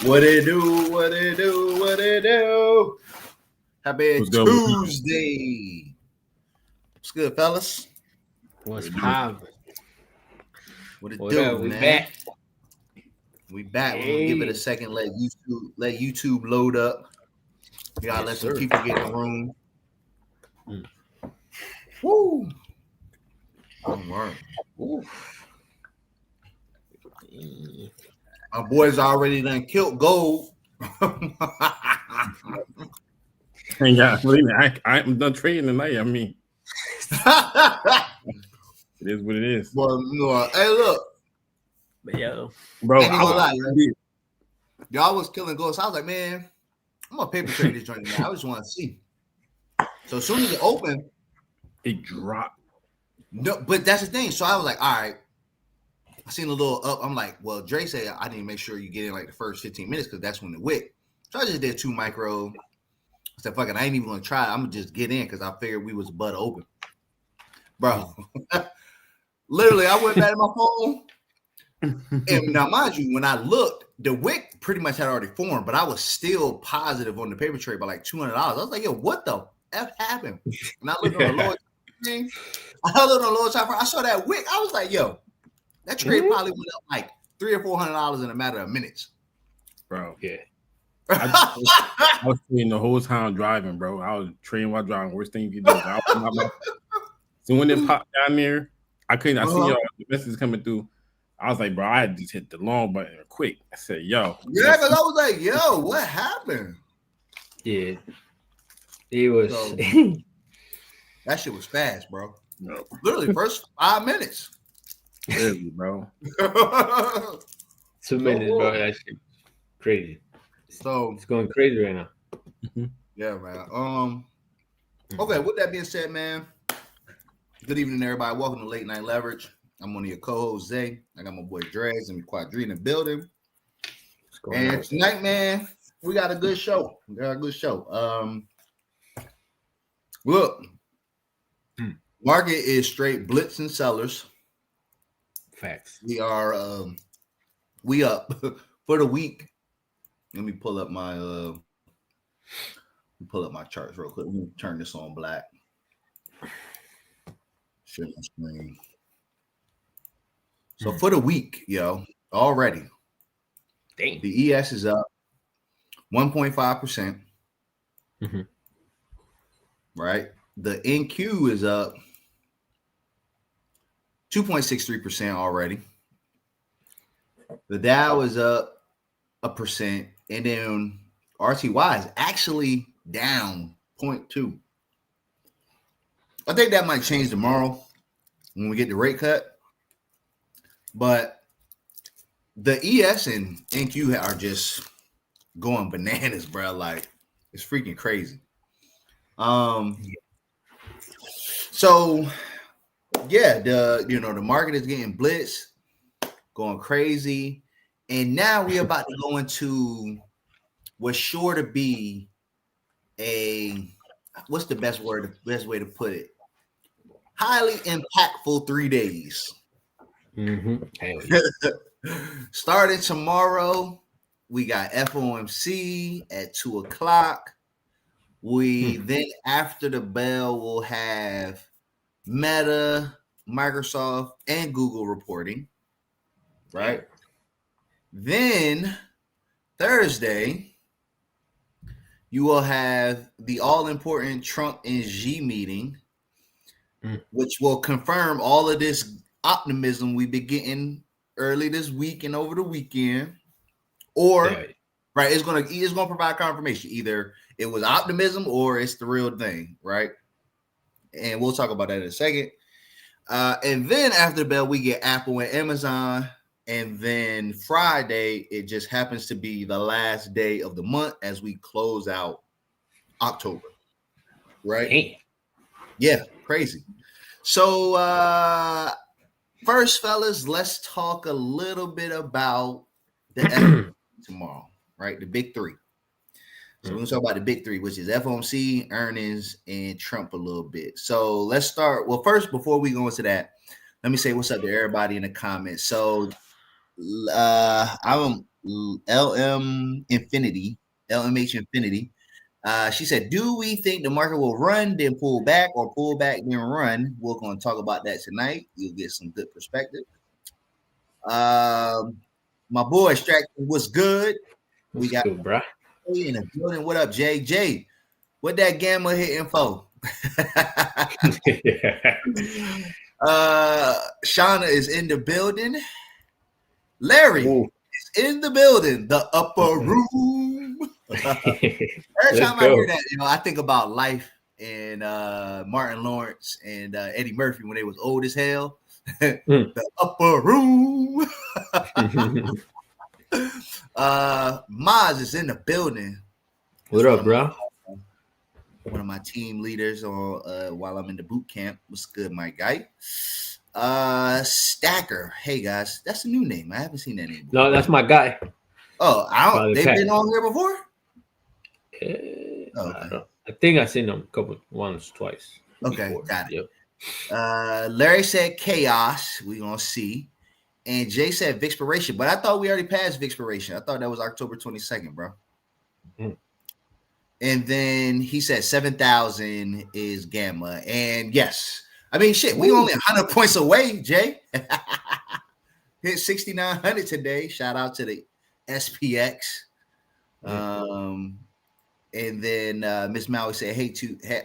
What it do? What it do? What it do? Happy Tuesday. What's good, fellas? What's poppin'? What it do, We man? back. We back. We're gonna give it a second. Let YouTube load up. You gotta let some people get in the room. Woo! All right. My boys already done killed gold. Yeah, believe me, I'm done trading tonight. I mean, it is what it is. Well, no, hey, look, Yo, bro, ain't gonna lie, y'all was killing gold. So I was like, man, I'm gonna paper trade this joint. I just want to see. So as soon as it opened, it dropped. No, but that's the thing. So I was like, all right. I seen a little up. I'm like, well, Dre said I need to make sure you get in like the first 15 minutes because that's when it wick. So I just did 2 micro. I said, fuck it, I ain't even gonna try. I'm gonna just get in because I figured we was butt open. Bro. Literally, I went back to my phone. And now, mind you, when I looked, the wick pretty much had already formed, but I was still positive on the paper trade by like $200. I was like, yo, what the F happened? And I looked on the lower thing. I looked on the lower top. I saw that wick. I was like, yo, that trade probably went up like $300 or $400 in a matter of minutes. Bro. Yeah. I was trading the whole time driving, bro. I was trading while driving. Worst thing you could do. So when it popped down there, I see y'all the messages coming through. I was like, bro, I had to just hit the long button quick. I said, yo. Yeah, because I was like, yo, what happened? Yeah. It was. So, that shit was fast, bro. No. Literally, first 5 minutes. Really, bro. 2 minutes, bro. That shit crazy. So it's going crazy right now. Yeah, man. Okay, with that being said, man, good evening, everybody. Welcome to Late Night Leverage. I'm one of your co-hosts, Zay. I got my boy Dregs and Quadree in the building. And tonight, man, we got a good show. Look, market is straight blitzing sellers. Facts. We are we up for the week. Let me pull up my charts real quick. Let me turn this on black. Share my screen. So for the week, yo, already, the ES is up 1.5%. Right? The NQ is up 2.63% already. The Dow is up 1%, and then RTY is actually down 0.2. I think that might change tomorrow when we get the rate cut. But the ES and NQ are just going bananas, bro. Like, it's freaking crazy. So yeah, the market is getting blitzed, going crazy, and now we're about to go into what's sure to be what's the best way to put it? Highly impactful 3 days. Starting tomorrow, we got FOMC at 2:00. We then after the bell will have Meta, Microsoft, and Google reporting. Right. Then Thursday, you will have the all-important Trump and Xi meeting, which will confirm all of this optimism we've been getting early this week and over the weekend. Or right, it's gonna provide confirmation. Either it was optimism or it's the real thing, right? And we'll talk about that in a second. And then after the bell, we get Apple and Amazon. And then Friday, it just happens to be the last day of the month as we close out October. Right? Yeah, crazy. So first, fellas, let's talk a little bit about the tomorrow, right? The big three. So we're going to talk about the big three, which is FOMC, earnings, and Trump a little bit. So let's start. Well, first, before we go into that, let me say what's up to everybody in the comments. So I'm LM Infinity, LMH Infinity. She said, "Do we think the market will run, then pull back, or pull back, then run?" We're going to talk about that tonight. You'll get some good perspective. My boy Strack was good. We got good, bro. in the building. What up, Jay? Jay, what that gamma hitting for? Shauna is in the building. Larry is in the building. The upper room. Every time I hear that, I think about life and Martin Lawrence and Eddie Murphy when they was old as hell. The upper room. Maz is in the building. What up, bro? One of my team leaders while I'm in the boot camp. What's good, my guy? Stacker. Hey guys, that's a new name. I haven't seen that name before. No, that's my guy. Oh, they've been on here before? Okay. Okay. I think I've seen them once, twice. Okay, before. got it. Yep. Larry said chaos. We're gonna see. And Jay said Vixpiration, but I thought we already passed Vixpiration. I thought that was October 22nd, bro. And then he said 7,000 is gamma. And yes, I mean, shit, we only 100 points away, Jay. Hit 6,900 today. Shout out to the SPX. And then Miss Maui said,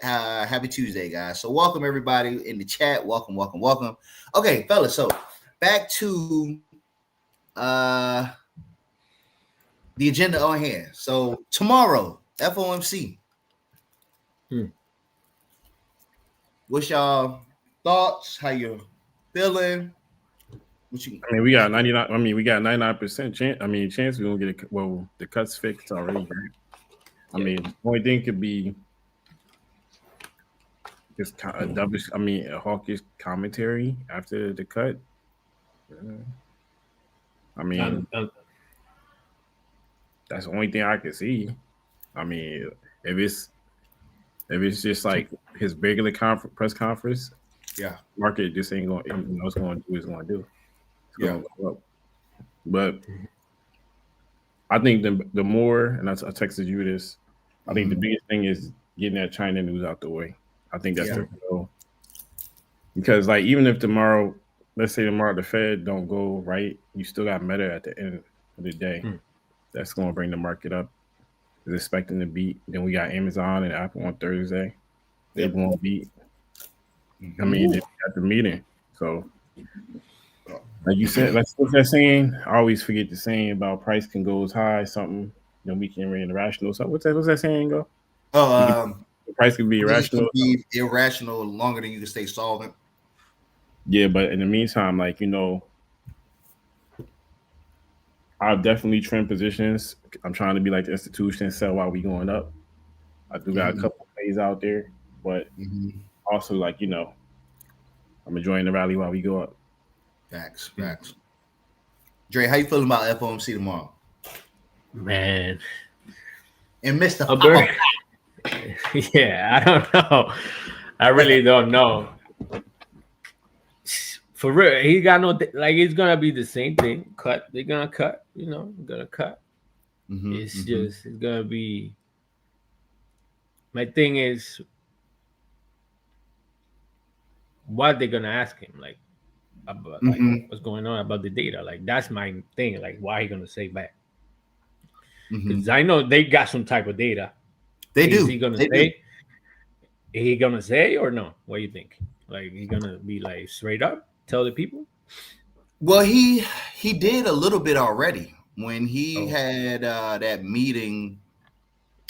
happy Tuesday, guys. So welcome everybody in the chat. Welcome. Okay, fellas. So back to the agenda on hand. So tomorrow, FOMC. What's y'all thoughts? How you feeling? We got 99. I mean, we got 99% chance. I mean, chance we gonna get it. Well, the cuts fixed already. Right? I mean, the only thing could be just a hawkish commentary after the cut. I mean, that's the only thing I can see. I mean, if it's just like his regular press conference, market just ain't going. It's going to do what it's going to do. It's going to go up. But I think the more, and I texted you this. I think the biggest thing is getting that China news out the way. I think that's the goal. Because like even if tomorrow, let's say tomorrow the Fed don't go right, you still got Meta at the end of the day. That's going to bring the market up. Is expecting to beat. Then we got Amazon and Apple on Thursday. They won't beat. I mean, they got the meeting. So like you said, what's that saying? I always forget the saying about price can go as high as something. Then we can remain irrational. So what's that saying go? The price can be irrational. Be irrational longer than you can stay solvent. Yeah, but in the meantime, like I'll definitely trim positions. I'm trying to be like the institution, sell while we going up. I do got a couple plays out there, but also like I'm enjoying the rally while we go up. Facts. Dre, how you feeling about FOMC tomorrow? Man. And Mr. Yeah, I don't know. I really don't know. For real, he got no like. It's gonna be the same thing. Cut. They're gonna cut. Gonna cut. It's just. It's gonna be. My thing is, what they're gonna ask him, like, about like what's going on about the data. Like that's my thing. Like, why he gonna say back? Because I know they got some type of data. They do. Is he gonna say? He gonna say or no? What do you think? Like he gonna be like straight up tell the people? Well, he did a little bit already when he had that meeting.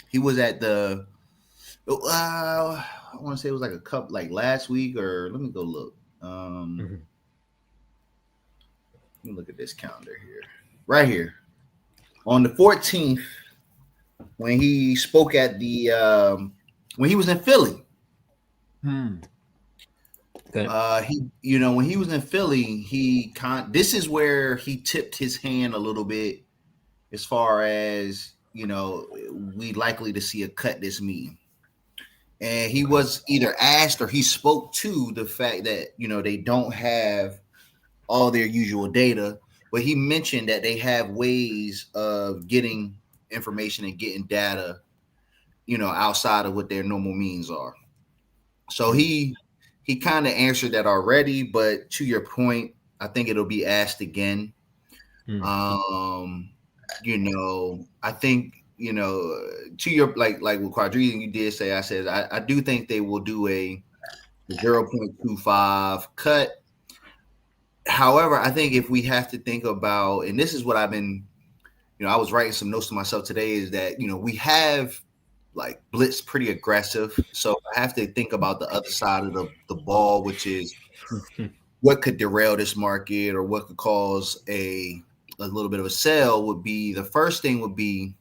He was at the. I want to say it was like a cup like last week or let me go look. Let me look at this calendar here. Right here. On the 14th, when he spoke at the when he was in Philly. When he was in Philly, this is where he tipped his hand a little bit as far as we likely to see a cut this meeting. And he was either asked or he spoke to the fact that they don't have all their usual data, but he mentioned that they have ways of getting information and getting data, outside of what their normal means are. So he kind of answered that already, but to your point, I think it'll be asked again. I think, to your like with Quadree, you did say, I do think they will do a 0.25 cut. However, I think if we have to think about, and this is what I've been, I was writing some notes to myself today, is that, we have like blitz pretty aggressive. So I have to think about the other side of the ball, which is what could derail this market or what could cause a little bit of a sell. Would be the first thing would be,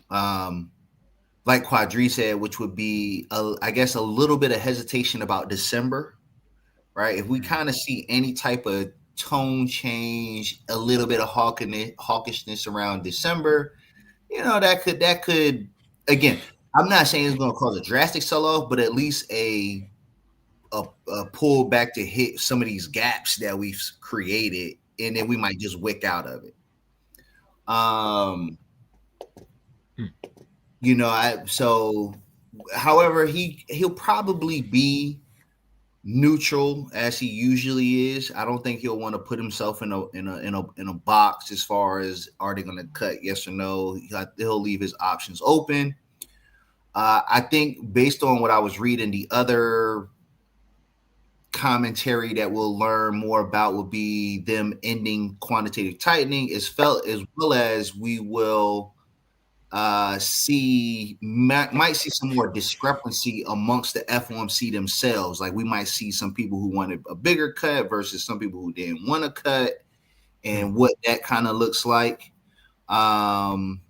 like Quadree said, which would be, I guess, a little bit of hesitation about December, right? If we kind of see any type of tone change, a little bit of hawkishness around December, that could, again, I'm not saying it's going to cause a drastic sell-off, but at least a pull back to hit some of these gaps that we've created, and then we might just wick out of it. However, he'll probably be neutral as he usually is. I don't think he'll want to put himself in a box as far as are they going to cut, yes or no. He'll leave his options open. I think based on what I was reading, the other commentary that we'll learn more about will be them ending quantitative tightening, as well as we will might see some more discrepancy amongst the FOMC themselves. Like we might see some people who wanted a bigger cut versus some people who didn't want to cut, and what that kind of looks like. And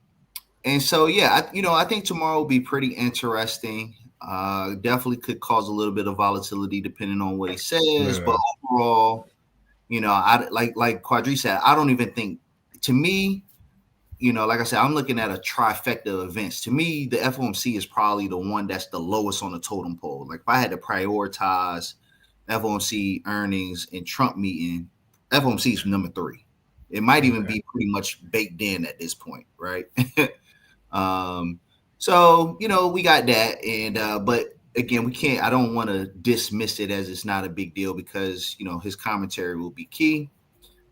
so, I think tomorrow will be pretty interesting. Definitely could cause a little bit of volatility depending on what he says. Right. But overall, I like Quadree said, I don't even think, to me, like I said, I'm looking at a trifecta of events. To me, the FOMC is probably the one that's the lowest on the totem pole. Like if I had to prioritize FOMC earnings and Trump meeting, FOMC is number 3. It might even be pretty much baked in at this point, right? So, we got that. And, but again, I don't want to dismiss it as it's not a big deal because, his commentary will be key.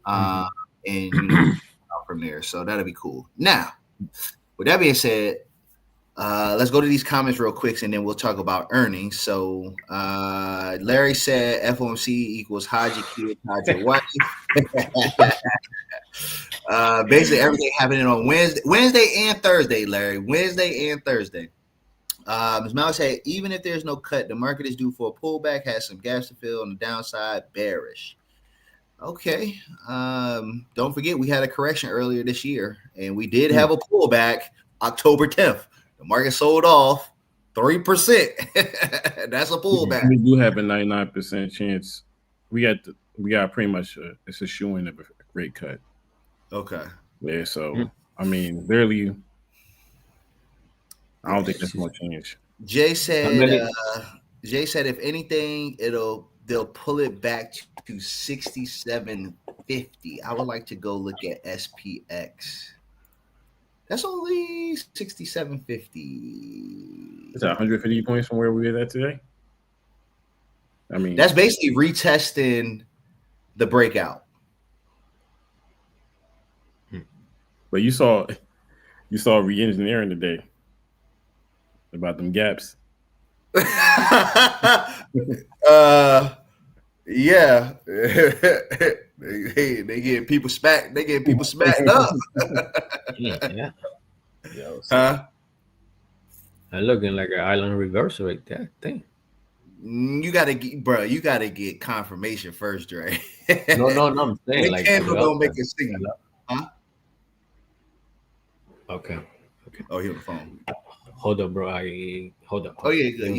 And, from there. So that'll be cool. Now, with that being said, let's go to these comments real quick and then we'll talk about earnings. So Larry said FOMC equals hide your kids, hide your wife. Basically everything happening on Wednesday and Thursday, Larry. Wednesday and Thursday. Ms. Mal said, even if there's no cut, the market is due for a pullback, has some gaps to fill on the downside, bearish. Okay. Don't forget we had a correction earlier this year, and we did have a pullback October 10th. The market sold off 3%. That's a pullback. We do have a 99% chance. We got pretty much it's a showing of a great cut. Okay. Yeah. So I mean, barely. I don't think that's going to change. Jay said. If anything, they'll pull it back to 67.50. I would like to go look at SPX. That's only 67.50. Is that 150 points from where we were at today? I mean, that's basically retesting the breakout. But you saw re-engineering today about them gaps. Yeah. they get people smacked. They get people smacked up. Yeah. Yo, I'm looking like an island reversal right there. Thing. You gotta get confirmation first, Dre. No, I'm saying like candle don't make it signal. Huh? Okay. Oh, he on the phone. Hold up, bro. Hold up. Oh yeah, good.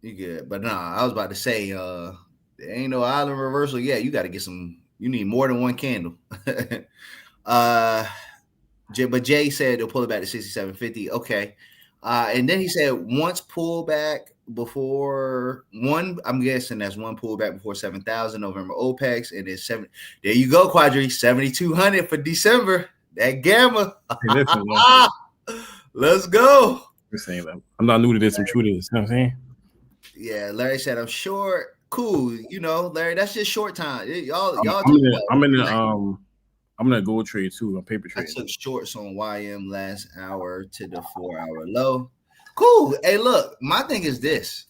You good. But nah, I was about to say, there ain't no island reversal yet. You got to get some. You need more than one candle. But Jay said they'll pull it back to 67.50. Okay. And then he said once pullback before one, I'm guessing that's one pullback before 7,000 November OPEX, and then seven. There you go, Quadree, 7,200 for December. That gamma. Hey, listen, Let's go. saying that. I'm not new to this. I'm true to this. You know what I'm saying? Yeah, Larry said I'm short. Cool, Larry. That's just short time. I'm in a gold trade too. On paper trade. I took shorts on YM last hour to the 4-hour low. Cool. Hey, look, my thing is this: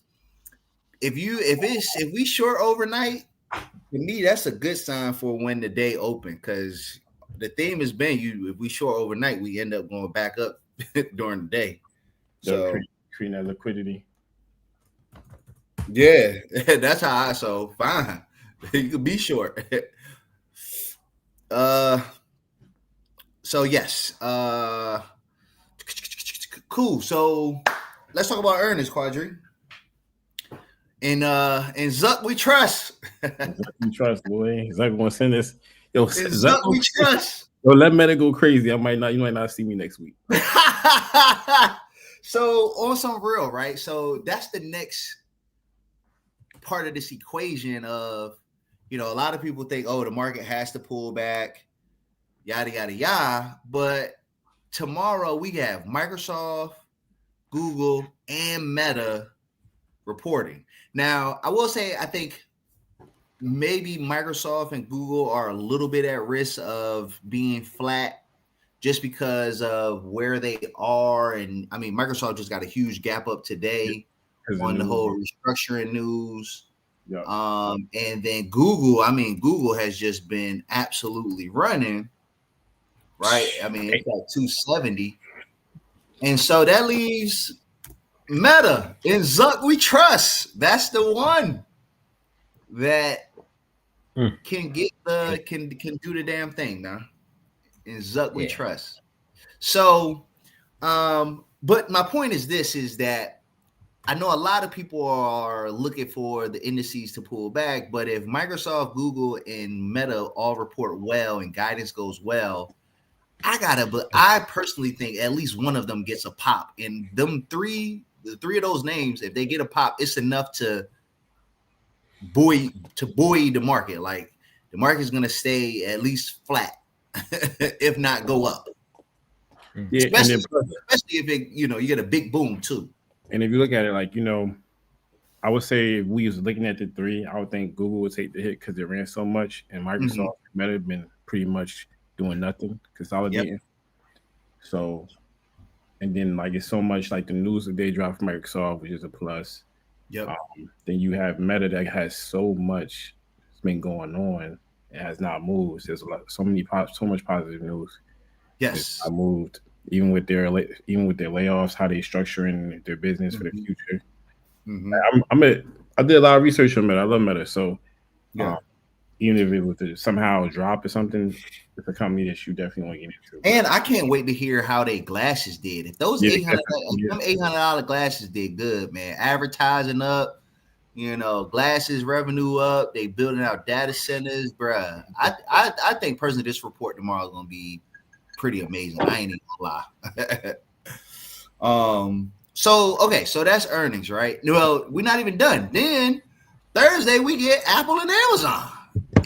if we short overnight, to me that's a good sign for when the day open, because the theme has been if we short overnight, we end up going back up during the day. So creating that liquidity. Yeah, that's how fine. You could be short. So yes. Cool. So let's talk about earnings, Quadree. In Zuck we trust. Zuck we trust, boy. Zuck gonna send us. Yo, Zuck we trust. Yo, let Meta go crazy. You might not see me next week. So on some real, right? So that's the next part of this equation of, a lot of people think, the market has to pull back, yada, yada, yada. But tomorrow we have Microsoft, Google, and Meta reporting. Now, I will say, I think maybe Microsoft and Google are a little bit at risk of being flat just because of where they are. And I mean, Microsoft just got a huge gap up today on the whole restructuring news. Yeah. And then Google has just been absolutely running, right? I mean, it's like 270. And so that leaves Meta and Zuck we trust. That's the one that can get can do the damn thing now. And Zuck we trust. So but my point is this, is that I know a lot of people are looking for the indices to pull back, but if Microsoft, Google, and Meta all report well and guidance goes well, I personally think at least one of them gets a pop. And the three of those names, if they get a pop, it's enough to buoy the market. Like the market is going to stay at least flat, if not go up. Yeah, especially if it, you get a big boom too. And if you look at it, like, I would say if we was looking at the three, I would think Google would take the hit because it ran so much, and Microsoft Meta have been pretty much doing nothing, consolidating. Yep. So, and then like it's so much like the news that they drop from Microsoft, which is a plus. Yep. Then you have Meta that has so much that's been going on. It has not moved. There's so much positive news. Yes, it's not moved. Even with their layoffs, how they structuring their business for the future. I did a lot of research on Meta. I love Meta, so even if it was to somehow drop or something, it's a company that you definitely want to get into. And I can't wait to hear how they glasses did. If those $800 glasses did good, man, advertising up, glasses revenue up, they building out data centers, bruh. I think personally this report tomorrow is gonna be pretty amazing. I ain't even gonna lie. So that's earnings, right? Well, we're not even done. Then Thursday we get Apple and Amazon,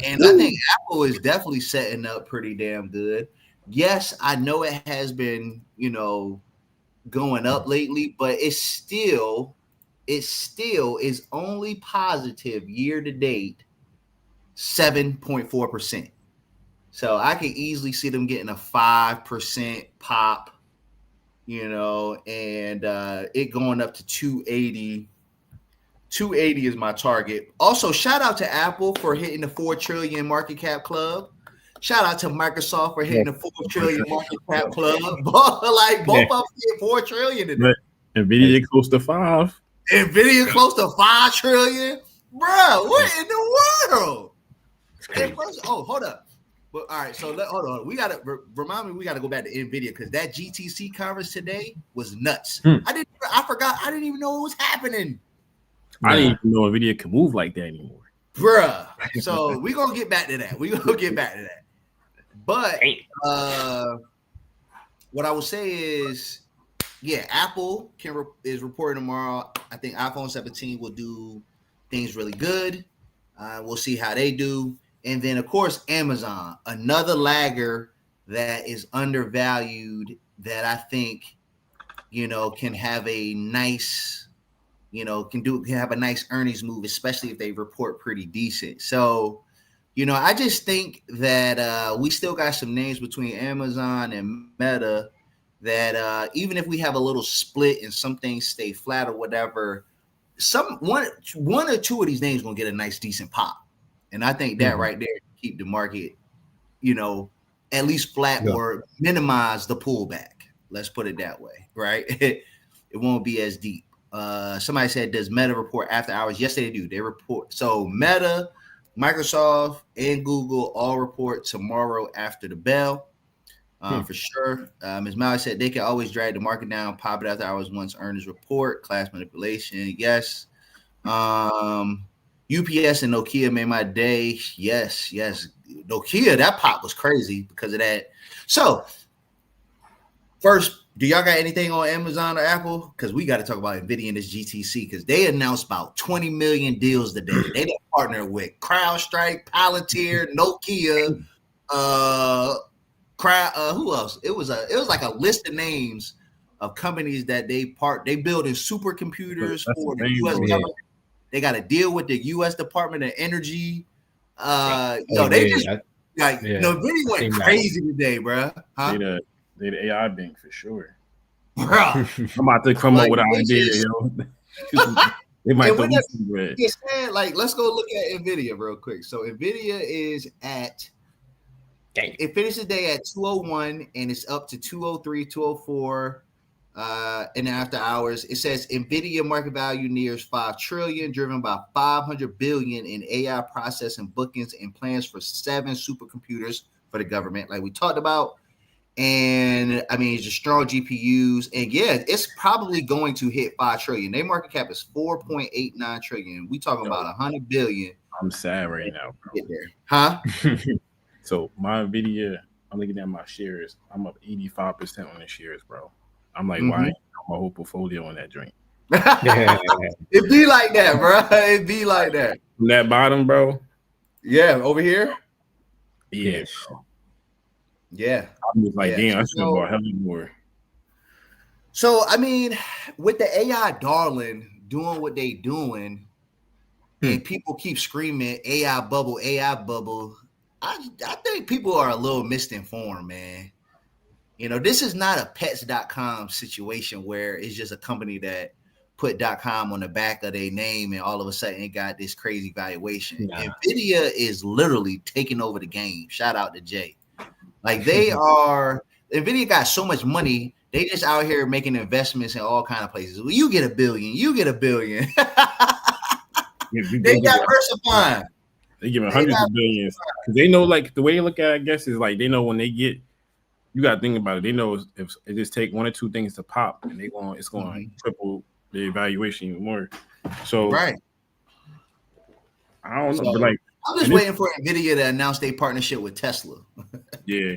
and I think Apple is definitely setting up pretty damn good. Yes, I know it has been, going up lately, but it still is only positive year to date 7.4%. So I can easily see them getting a 5% pop, and it going up to 280. 280 is my target. Also, shout out to Apple for hitting the 4 trillion market cap club. Shout out to Microsoft for hitting the 4 trillion market cap club. Both of them hit 4 trillion today. Nvidia close to 5. Nvidia close to 5 trillion. Bro, what in the world? Hold up. But all right, so hold on. We gotta remind me. We gotta go back to Nvidia because that GTC conference today was nuts. I forgot. I didn't even know what was happening. I didn't even know Nvidia could move like that anymore, bruh. So we're gonna get back to that. But what I will say is, Apple is reporting tomorrow. I think iPhone 17 will do things really good. We'll see how they do. And then, of course, Amazon, another lagger that is undervalued that I think, can have a nice, can have a nice earnings move, especially if they report pretty decent. So, I just think that we still got some names between Amazon and Meta that even if we have a little split and some things stay flat or whatever, one or two of these names gonna get a nice decent pop, and I think that right there keep the market, at least flat or minimize the pullback. Let's put it that way, right? It won't be as deep. Somebody said, does Meta report after hours? Yes, they do. They report. So Meta, Microsoft, and Google all report tomorrow after the bell. For sure. Ms. Malley said they can always drag the market down, pop it after hours once earnings report. Class manipulation, yes. UPS and Nokia made my day. Yes. Nokia, that pop was crazy because of that. So, first, do y'all got anything on Amazon or Apple? Because we got to talk about NVIDIA and this GTC because they announced about 20 million deals today. They done partnered with CrowdStrike, Palantir, Nokia, who else? It was like a list of names of companies that they building supercomputers for the U.S. government. They got to deal with the U.S. Department of Energy. NVIDIA went crazy today, bro. Huh? They the AI bank for sure, bro. I'm about to come up with an idea, They might throw let's go look at NVIDIA real quick. So NVIDIA is at. It finished the day at 201 and it's up to 203, 204 in the after hours. It says NVIDIA market value nears 5 trillion, driven by 500 billion in AI processing bookings and plans for 7 supercomputers for the government, like we talked about. And I mean, it's just strong GPUs. And it's probably going to hit 5 trillion. Their market cap is 4.89 trillion. We talking about 100 billion. I'm sad right now, bro. Get there. Huh? So my NVIDIA, I'm looking at my shares. I'm up 85% on the shares, bro. I'm like, why ain't my whole portfolio on that drink? It be like that, bro. It be like that. From that bottom, bro. Yeah, over here. Yeah, bro. Yeah. I'm just like, damn, I should have bought hell more. So I mean, with the AI darling doing what they doing, and people keep screaming AI bubble, AI bubble. I think people are a little misinformed, man. This is not a pets.com situation where it's just a company that put .com on the back of their name and all of a sudden it got this crazy valuation. Nah. NVIDIA is literally taking over the game. Shout out to Jay. Like NVIDIA got so much money, they just out here making investments in all kind of places. Well, you get $1 billion, you get $1 billion. They diversifying. They give hundreds of billions because they know, like, the way they look at it, I guess, is like they know when they get. You got to think about it. They know if it just take 1 or 2 things to pop, and it's going to triple the evaluation even more. So right, I don't know, but like I'm just waiting for NVIDIA to announce their partnership with Tesla. Yeah,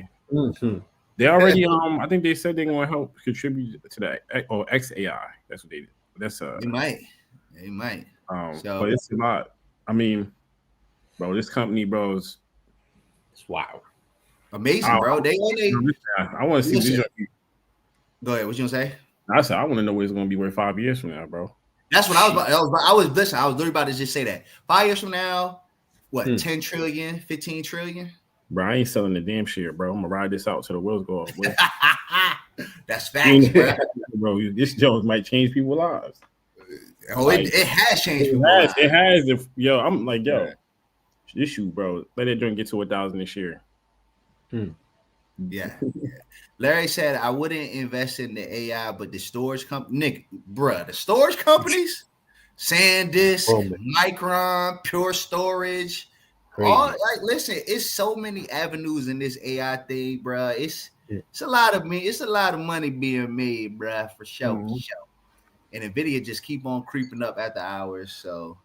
they already. I think they said they're going to help contribute to that XAI. That's what they did. That's They might. But it's a lot. I mean. Bro, this company, bro, is wow, amazing, bro. I want to see this. Go ahead. What you gonna say? I said I want to know what it's gonna be worth 5 years from now, bro. That's what I was literally about to just say that 5 years from now, what 10 trillion, 15 trillion? Bro, I ain't selling the damn shit, bro. I'm gonna ride this out till the wheels go off. That's facts, bro. Bro, this Jones might change people's lives. Oh, like, it has changed. It has. Yo, I'm like, yo. Yeah. This shoe, bro. Let that drink get to 1,000 this year. Yeah. Larry said, I wouldn't invest in the AI, but the storage company, Nick, bruh, the storage companies, SanDisk, Micron, Pure Storage, listen, it's so many avenues in this AI thing, bruh. It's a lot of money being made, bruh, for sure. And NVIDIA just keep on creeping up at the hours, so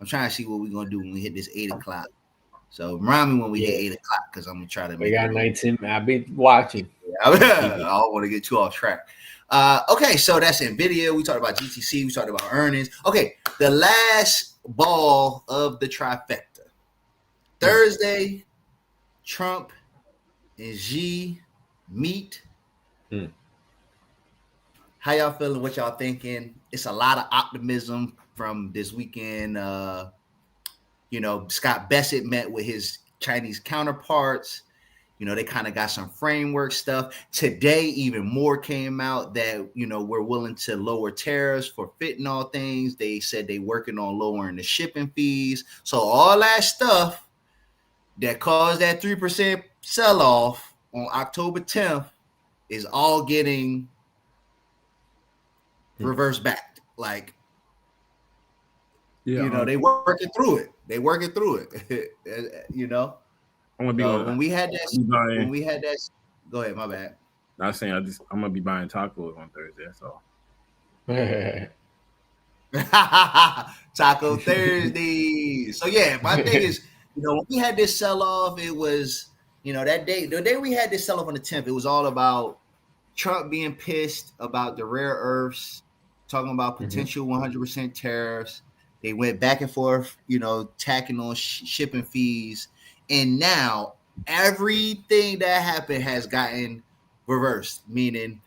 I'm trying to see what we're gonna do when we hit this 8 o'clock. So remind me when we hit 8 o'clock because I'm gonna try to. We got 19. I've been watching. I don't want to get too off track. Okay, so that's NVIDIA. We talked about GTC. We talked about earnings. Okay, the last ball of the trifecta. Thursday, Trump and Xi meet. How y'all feeling? What y'all thinking? It's a lot of optimism from this weekend. Scott Bessent met with his Chinese counterparts. They kind of got some framework stuff. Today, even more came out that, we're willing to lower tariffs for fentanyl things. They said they working on lowering the shipping fees. So all that stuff that caused that 3% sell-off on October 10th is all getting reversed back. Like, they working through it. I'm gonna be when we had that. Go ahead, my bad. Not saying I'm gonna be buying tacos on Thursday. That's all. Taco Thursday. So yeah, my thing is, when we had this sell off, it was, that day, the day we had this sell off on the 10th, it was all about Trump being pissed about the rare earths, talking about potential 100% tariffs. They went back and forth, tacking on shipping fees. And now everything that happened has gotten reversed, meaning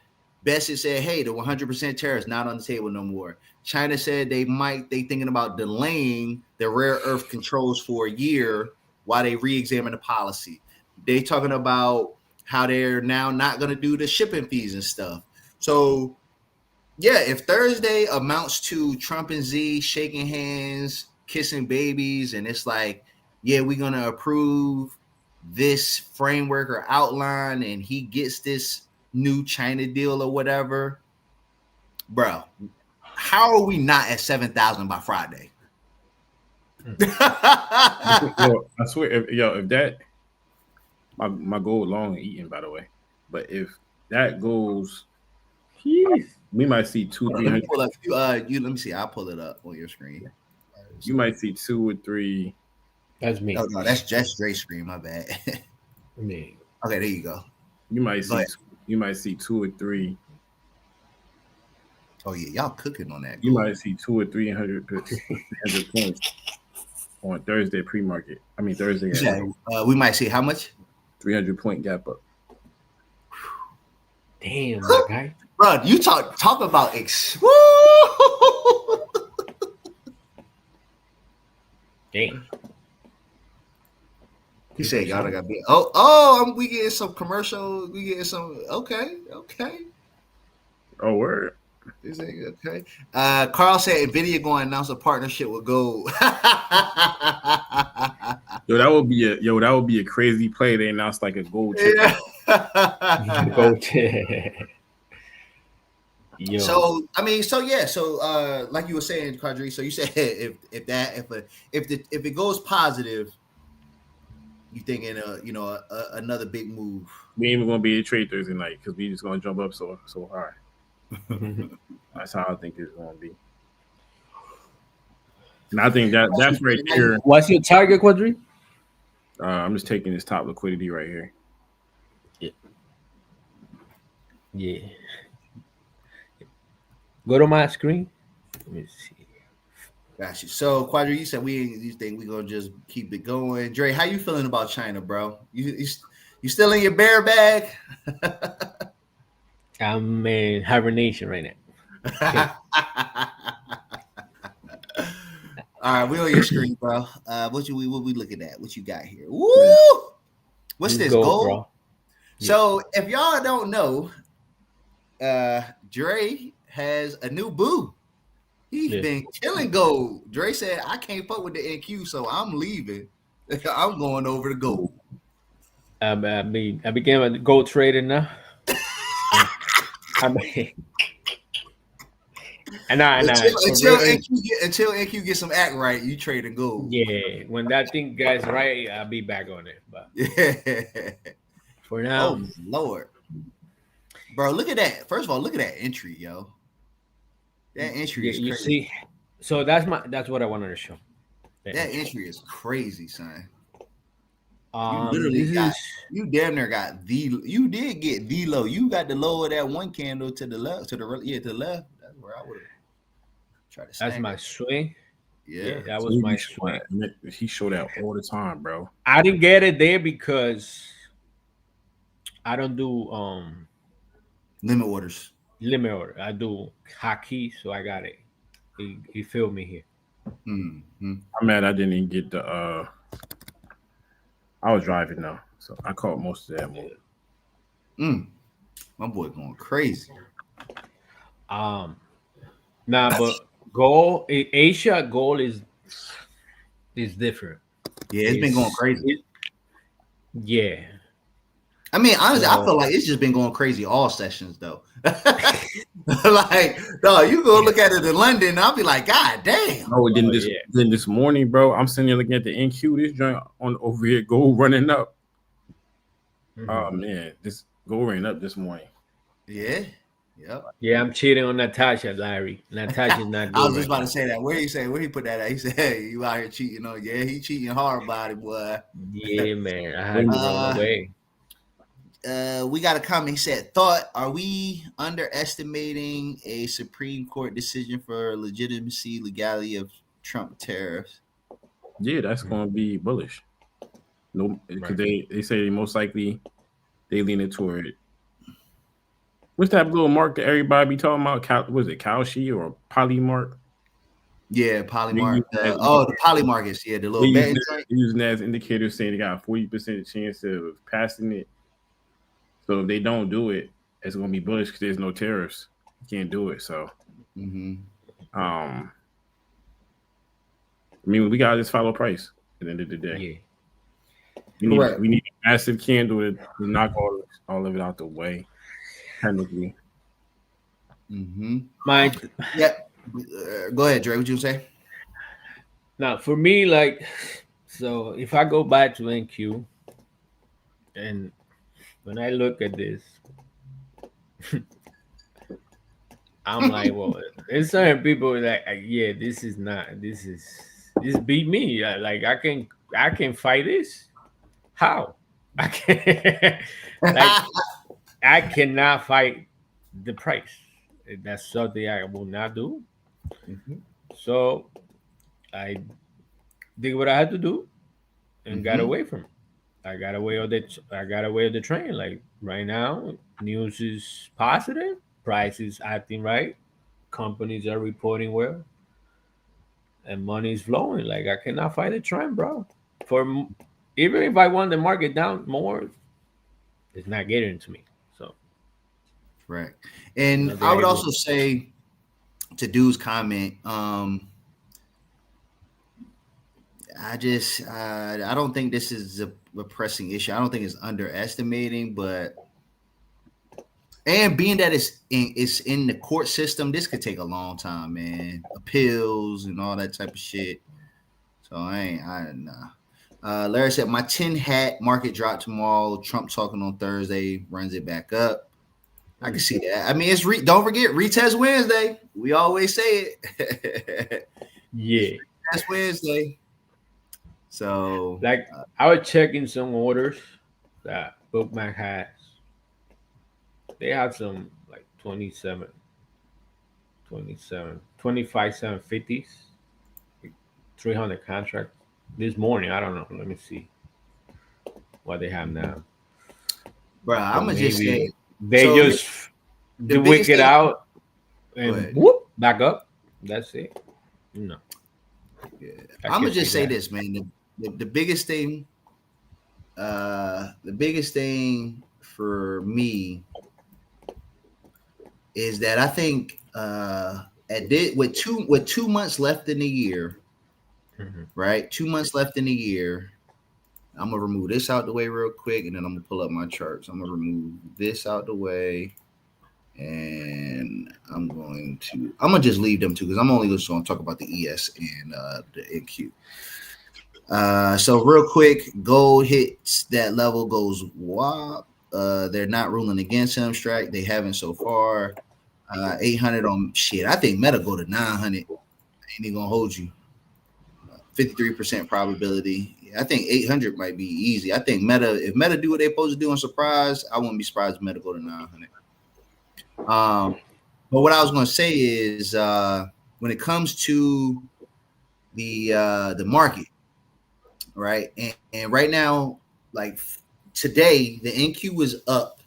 Bessent said, hey, the 100% tariffs not on the table no more. China said they thinking about delaying the rare earth controls for a year while they re-examine the policy. They talking about how they're now not going to do the shipping fees and stuff. So, yeah, if Thursday amounts to Trump and Xi shaking hands, kissing babies, and it's like, yeah, we're going to approve this framework or outline, and he gets this new China deal or whatever, bro, how are we not at 7,000 by Friday? I swear, if that, my goal long eating, by the way, but if that goes, we might see 200-300. Let me see. I'll pull it up on your screen. You might see 2 or 3. That's me. Oh, no, that's just Dre's screen. My bad. Me. Okay, there you go. You might see 2 or 3. Oh yeah, y'all cooking on that. You might see 200 or 300 points on Thursday pre-market. I mean Thursday. We might see how much? 300-point gap up. Damn, my guy. Bro, you talk about Damn. He said y'all got be. We getting some commercial. We getting some. Okay. Oh, word. Is it okay? Carl said NVIDIA going to announce a partnership with Gold. That would be a crazy play. They announced like a gold chip. Yeah. Gold chip. Yo. So like you were saying, Quadree. So you said if it goes positive, you thinking another big move. We ain't even gonna be a trade Thursday night because we just gonna jump up so high. That's how I think it's gonna be. And I think that's right there. What's your target, Quadree? I'm just taking this top liquidity right here. Yeah. Go to my screen. Let me see. Got you. So, Quadree, you said you think we're gonna just keep it going. Dre, how you feeling about China, bro? You still in your bear bag? I'm in hibernation right now. All right, we on your screen, bro. What we looking at? What you got here? Woo! What's this? Gold? Bro. So, if y'all don't know, Dre has a new boo. He's been killing gold. Dre said, I can't fuck with the NQ, so I'm leaving. I'm going over to gold. I became a gold trader now. Until NQ get some act right, you trading gold. Yeah, when that thing gets right, I'll be back on it. But for now, oh Lord, bro, look at that. First of all, look at that entry, yo. That entry is crazy. You see, so that's what I wanted to show. That entry is crazy, son. You literally This got is you damn near got you did get the low. You got the low of that one candle to the left, to the left. That's where I would have tried to that's snag my it. swing. Yeah. Yeah, that was So my swing. he showed that all the time, bro. I didn't get it there because I don't do Limit orders. limit order. I do hockey, so I got it. He filled me here. Mm-hmm. I'm mad I didn't even get the I was driving though, so I caught most of that move. My boy going crazy. Nah, but gold Asia gold is different. Yeah, it's been going crazy. Yeah. I mean, honestly, I So, feel like it's just been going crazy all sessions though. Like, no, you go look at it in London, I'll be like, God damn. No, then this morning, bro, I'm sitting there looking at the NQ. This joint on over here, gold running up. mm-hmm. Oh man, this gold ran up this morning. Yeah. Yep. Yeah, I'm cheating on Natasha, Larry. Natasha's not good. I was just about to say that. Where he put that at? He said, "Hey, you out here cheating on?" Yeah, he cheating hard about it, boy. Yeah, man. I had to run away. We got a comment. He said, "Thought, are we underestimating a Supreme Court decision for legitimacy, legality of Trump tariffs?" Yeah, that's going to be bullish. No, because they say most likely they lean toward it. What's that little mark that everybody be talking about? Was it Kalshi or Polymark? Yeah, Polymark. The Polymarkets. Yeah, the little they're using that as indicators saying they got a 40% chance of passing it. So if they don't do it, it's going to be bullish because there's no tariffs. You can't do it. So, I mean, we got to just follow price at the end of the day. Yeah. We need a massive candle to knock all of it out the way. Technically. Yeah. Go ahead, Dre. What you say? Now, for me, like, so if I go back to NQ, and when I look at this, I'm like, well, there's certain people that, yeah, this beat me. Like, I can fight this. How? I can't. Like, I cannot fight the price. That's something I will not do. So I did what I had to do and got away from it. I got away of the train. Like right now, news is positive, price is acting right, companies are reporting well, and money is flowing. Like I cannot fight the trend, bro. Even if I want the market down more, it's not getting to me. So right. And I would also say to Dude's comment, I don't think this is a pressing issue. I don't think it's underestimating, and being that it's in the court system, this could take a long time, man. Appeals and all that type of shit. So Larry said my 10 hat market drop tomorrow. Trump talking on Thursday runs it back up. I can see that. I mean, don't forget retest Wednesday. We always say it. Yeah, retest Wednesday. So, like I was checking some orders that Bookmap has. They have some like 25 750s, 300 contracts this morning. I don't know. Let me see what they have now. Bro, I'm gonna just say they just wick it out and whoop back up. That's it. No. Yeah. I'm gonna just say this, man. The biggest thing, for me is that I think with 2 months left in the year, right? 2 months left in the year. I'm gonna remove this out the way real quick, and then I'm gonna pull up my charts. I'm gonna remove this out the way, and I'm gonna just leave them two because I'm only just gonna talk about the ES and the NQ. So real quick, gold hits that level, goes wop. They're not ruling against him. Strike, they haven't so far. 800 on shit. I think Meta go to 900. Ain't even gonna hold you. 53% probability. I think 800 might be easy. I think if Meta do what they're supposed to do on surprise, I wouldn't be surprised if Meta go to 900. But what I was going to say is when it comes to the market, right? And right now, like today, the NQ was up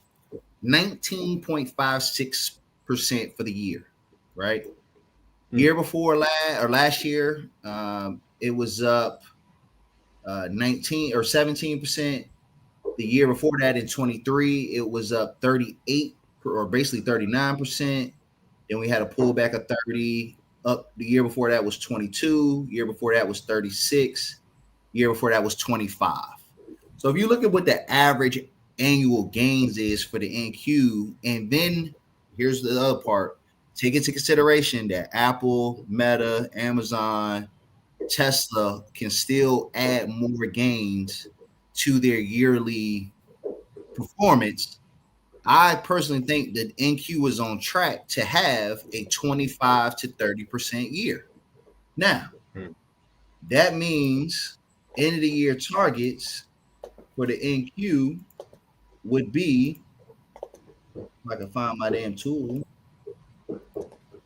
19.56% for the year, right? Year before last year, it was up 19 or 17%. The year before that, in 23, it was up 38 or basically 39%. Then we had a pullback of 30. Up the year before that was 22. Year before that was 36. Year before that was 25. So if you look at what the average annual gains is for the NQ, and then here's the other part, take into consideration that Apple, Meta, Amazon, Tesla can still add more gains to their yearly performance. I personally think that NQ is on track to have a 25 to 30% year. Now, that means end of the year targets for the NQ would be, if I can find my damn tool,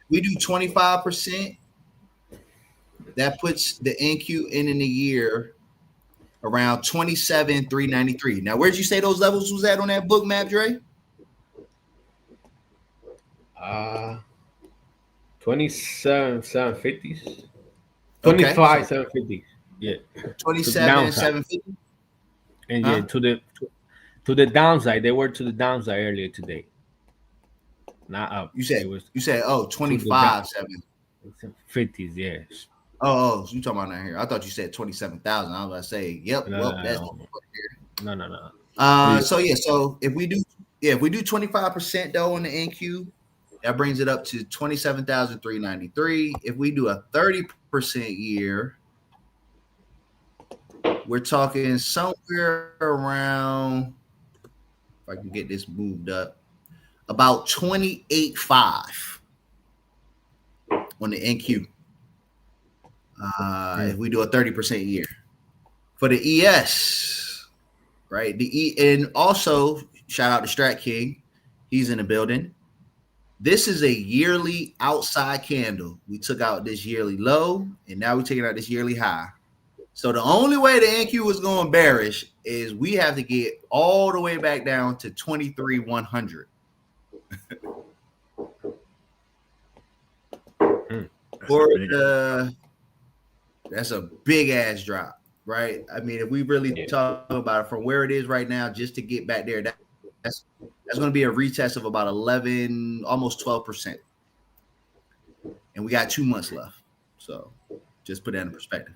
we do 25%. That puts the NQ in the year around 27,393. Now, where'd you say those levels was at on that book map, Dre? 27,750s. 25,750s. Yeah. 27,750. And yeah, to the downside. They were to the downside earlier today. Not up. You said 25,750s, yes. Oh, so you talking about down here? I thought you said 27,000. I was about to say, yep. That's no. So if we do 25% though on the NQ, that brings it up to 27,393. If we do a 30% year, we're talking somewhere around, if I can get this moved up, about 28.5 on the NQ. If we do a 30% year for the ES, right? And also shout out to Strat King, he's in the building. This is a yearly outside candle. We took out this yearly low, and now we're taking out this yearly high. So the only way the NQ is going bearish is we have to get all the way back down to 23,100. That's a big ass drop, right? I mean, if we really talk about it from where it is right now, just to get back there, that's going to be a retest of about 11, almost 12%. And we got 2 months left. So just put that in perspective.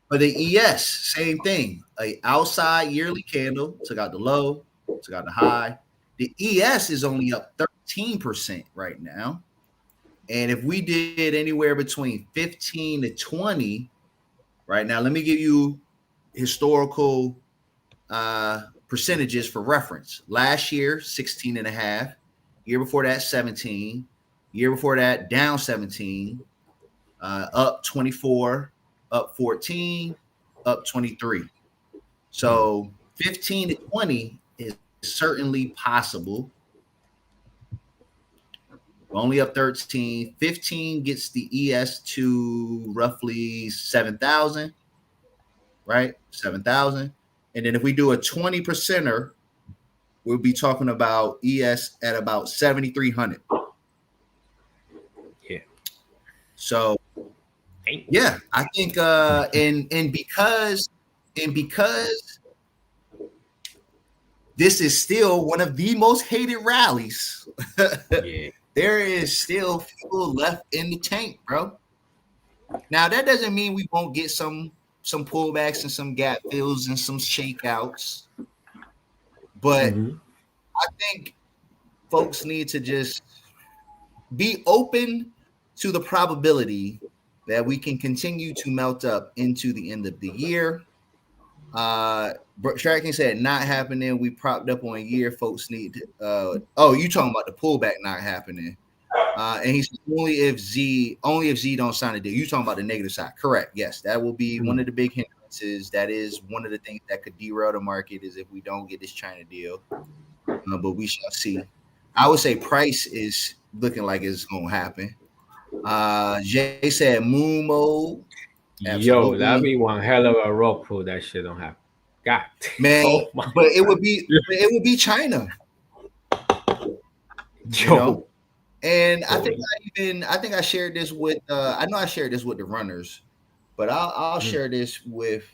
But the ES, same thing. A outside yearly candle, took out the low, took out the high. The ES is only up 13% right now. And if we did anywhere between 15 to 20 right now, let me give you historical percentages for reference. Last year, 16.5. Year before that, 17. Year before that, down 17. Up 24. Up 14. Up 23. So 15 to 20 is certainly possible. Only up 13. 15 gets the ES to roughly 7,000, right? 7,000. And then if we do a 20%er, we'll be talking about ES at about 7,300. Yeah. So, yeah, I think and because this is still one of the most hated rallies. Yeah. There is still fuel left in the tank, bro. Now that doesn't mean we won't get some pullbacks and some gap fills and some shakeouts, but I think folks need to just be open to the probability that we can continue to melt up into the end of the year. Tracking said not happening. We propped up on a year. Folks need to, you talking about the pullback not happening. And he said only if Z don't sign a deal. You talking about the negative side. Correct. Yes, that will be one of the big hindrances. cryptocurrencies. That is one of the things that could derail the market is if we don't get this China deal. But we shall see. I would say price is looking like it's gonna happen. Jay said moon mode. Yo, that'd Absolutely, be one hell of a rock pull. That shit don't happen. God, man. oh my, But it would be China, you know. yo, And I boy. think I shared this with I know I shared this with the runners, but I'll share this with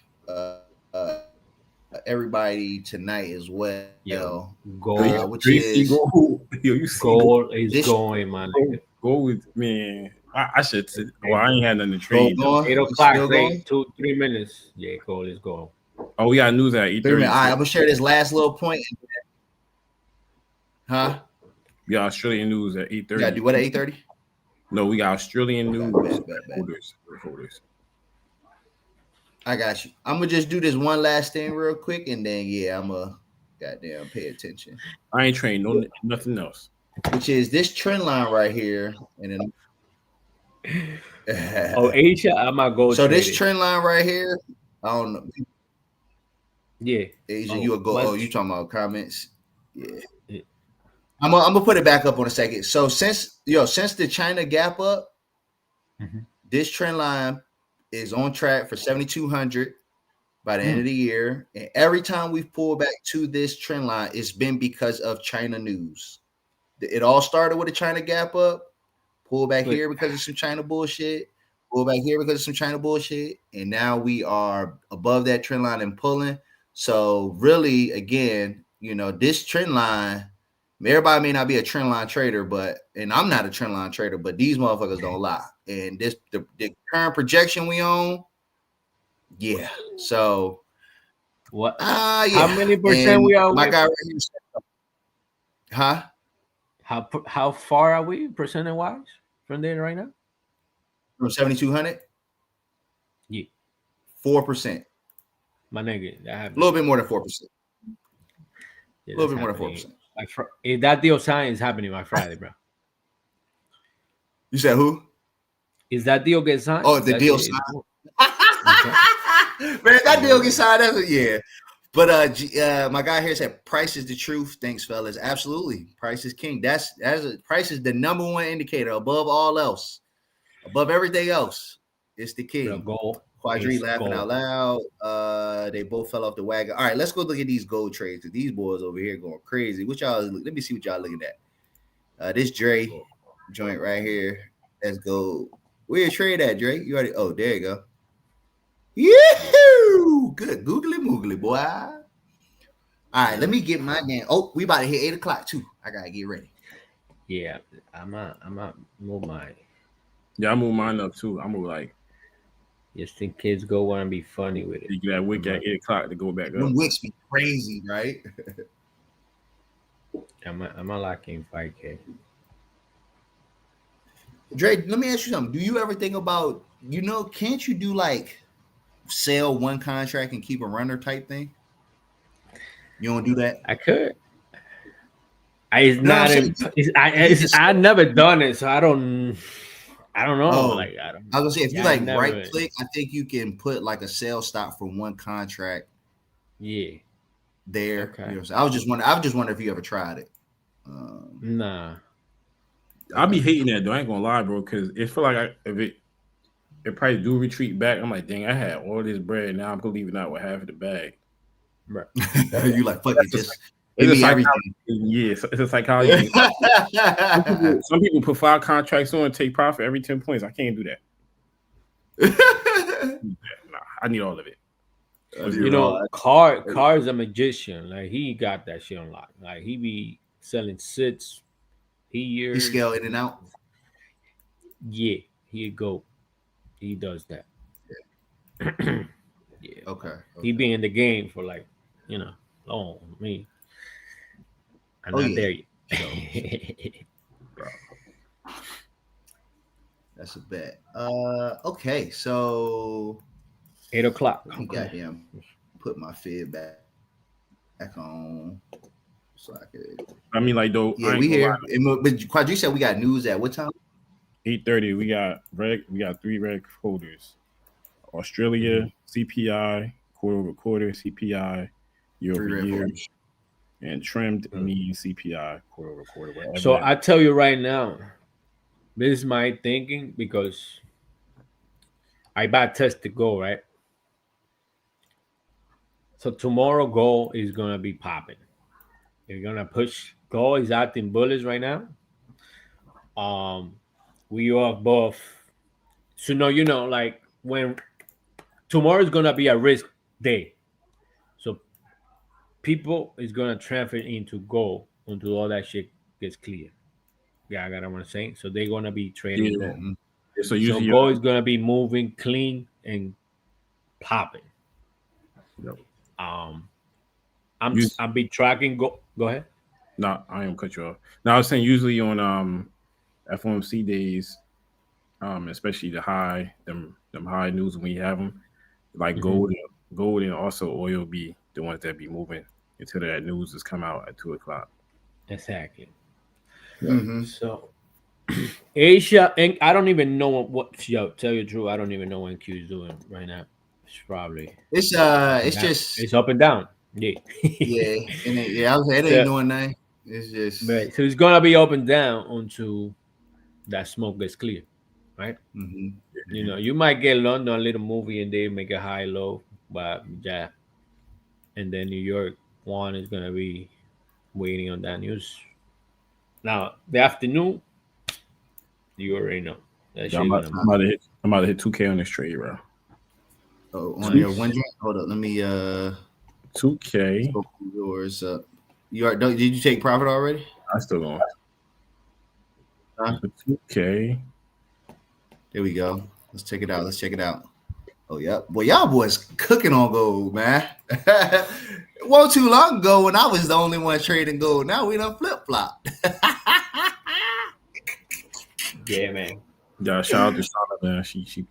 everybody tonight as well. Yo, Yo, Which you see is gold. Yo, you see gold is this going, man. gold, man. I should. Well, I ain't had nothing to gold trade though. going? Eight It's o'clock, still going? 3 minutes. Yeah, gold is going. Oh, we got news at 8:30. 3 minutes. All right, I'm gonna share this last little point. Huh? We got Australian news at 8:30. You gotta do what at 8:30? No, we got Australian news. Bet. Holders. I got you. I'm gonna just do this one last thing real quick, and then I'm gonna goddamn pay attention. I ain't trained nothing else. Which is this trend line right here, and then Oh, Asia, I'm not go. so this trend line right here, I don't know. Yeah, Asia, you a go? what? Oh, you talking about comments? Yeah. I'm gonna put it back up on a second. So since the China gap up, this trend line is on track for 7,200 by the end of the year. And every time we've pulled back to this trend line, it's been because of China news. It all started with a China gap up, pull back here because of some China bullshit, pull back here because of some China bullshit, and now we are above that trend line and pulling. So really, again, this trend line, everybody may not be a trend line trader, and I'm not a trend line trader, but these motherfuckers don't lie. And the current projection we own, yeah. So What? yeah. How many percent and we are? My guy right here said, huh? How far are we percentage wise from there right now? From 7,200? Yeah, 4%. my nigga, that A happened. little bit more than 4%. Yeah, a little bit more than 4%. Like if that deal sign is happening by Friday, bro. You said who? Is that deal get signed? Oh, if the deal signed. Man, if that deal gets signed, yeah. But my guy here said price is the truth. Thanks, fellas. Absolutely. Price is king. Price is the number one indicator above all else. Above everything else. It's the king. Gold. Quadree laughing out loud. They both fell off the wagon. All right, let's go look at these gold trades. These boys over here going crazy. Let me see what y'all looking at. This Dre joint right here. Let's go. Where you trade at, Dre? You already. Oh, there you go. Yee-hoo! Good googly moogly, boy. All right, let me get my damn. Oh, we about to hit 8 o'clock too. I gotta get ready. Yeah, I'm not move mine. Yeah, I move mine up too. I move like. Just think kids go want to be funny with it. You get that wick at 8 o'clock to go back up. Them wicks be crazy, right? I'm a locking 5K. Dre, let me ask you something. Do you ever think about, can't you do like sell one contract and keep a runner type thing? You don't do that? I could. I never done it, so I don't know. Oh, I don't. I was gonna say if you right click, I think you can put like a sell stop for one contract. Yeah. There. Okay. You know what I'm saying? I was just wondering if you ever tried it. Nah. I'll be hating that though. I ain't gonna lie, bro, because it feel like if it probably do retreat back. I'm like, dang, I had all this bread. Now I'm leaving out with half of the bag. Right. You like fuck it, just give me everything. Yeah, it's a psychology. some people put 5 contracts on and take profit every 10 points. I can't do that. Nah, I need all of it. Car's a magician. Like he got that shit on lock. Like he be selling sits. He scale in and out. Yeah, he go. He does that. Yeah. Okay. He be in the game for like, long. I'm not there yet. That's a bet. Okay, so 8 o'clock. Let me goddamn put my fib back on so I could. I mean, like though. Yeah, we here. But Quadree said we got news at what time? 8:30. We got 3 red holders. Australia CPI, quarter over quarter CPI, year over 3 red year, flags. and trimmed mean CPI, quarter over quarter, whatever. So I tell you right now, this is my thinking because I bad test the gold, right? So tomorrow gold is gonna be popping. They're gonna push. Gold is acting bullish right now. We are both. So no, like when tomorrow is gonna be a risk day. So people is gonna transfer into gold until all that shit gets clear. Yeah, I got what I'm saying. So they're gonna be trading Yeah. gold. Mhm. So So usually, gold is gonna be moving clean and popping. you know, Um, you, I'm be tracking. Go ahead. no, I am cut you off. Now I was saying usually on FOMC days, especially the high them high news when we have them, like Mhm. gold and also oil be the ones that be moving until that news has come out at 2 o'clock. Exactly. Yeah. Mhm. So Asia, and I don't even know yo, tell you the truth, I don't even know what Q is doing right now. It's probably up and It's down. just It's up and down. Yeah. yeah, and I was it ain't so, doing nothing. It's just right. So it's gonna be up and down until that smoke gets clear, right? mhm. You might get London a little movie and they make a high low, but yeah, and then New York one is gonna be waiting on that news. Now the afternoon, you already know that Yeah, shit gonna move. I'm about to hit 2K on this trade, bro. On Two your one drink. Hold up, let me 2K. open yours up. Did you take profit already? I still going. Huh? But 2K. There we go. Let's check it out. Let's check it out. Oh yeah, boy, y'all boys cooking on gold, man. It wasn't too long ago when I was the only one trading gold. Now we done flip flop. Yeah, man. Yeah, shout out to Shauna, man. She She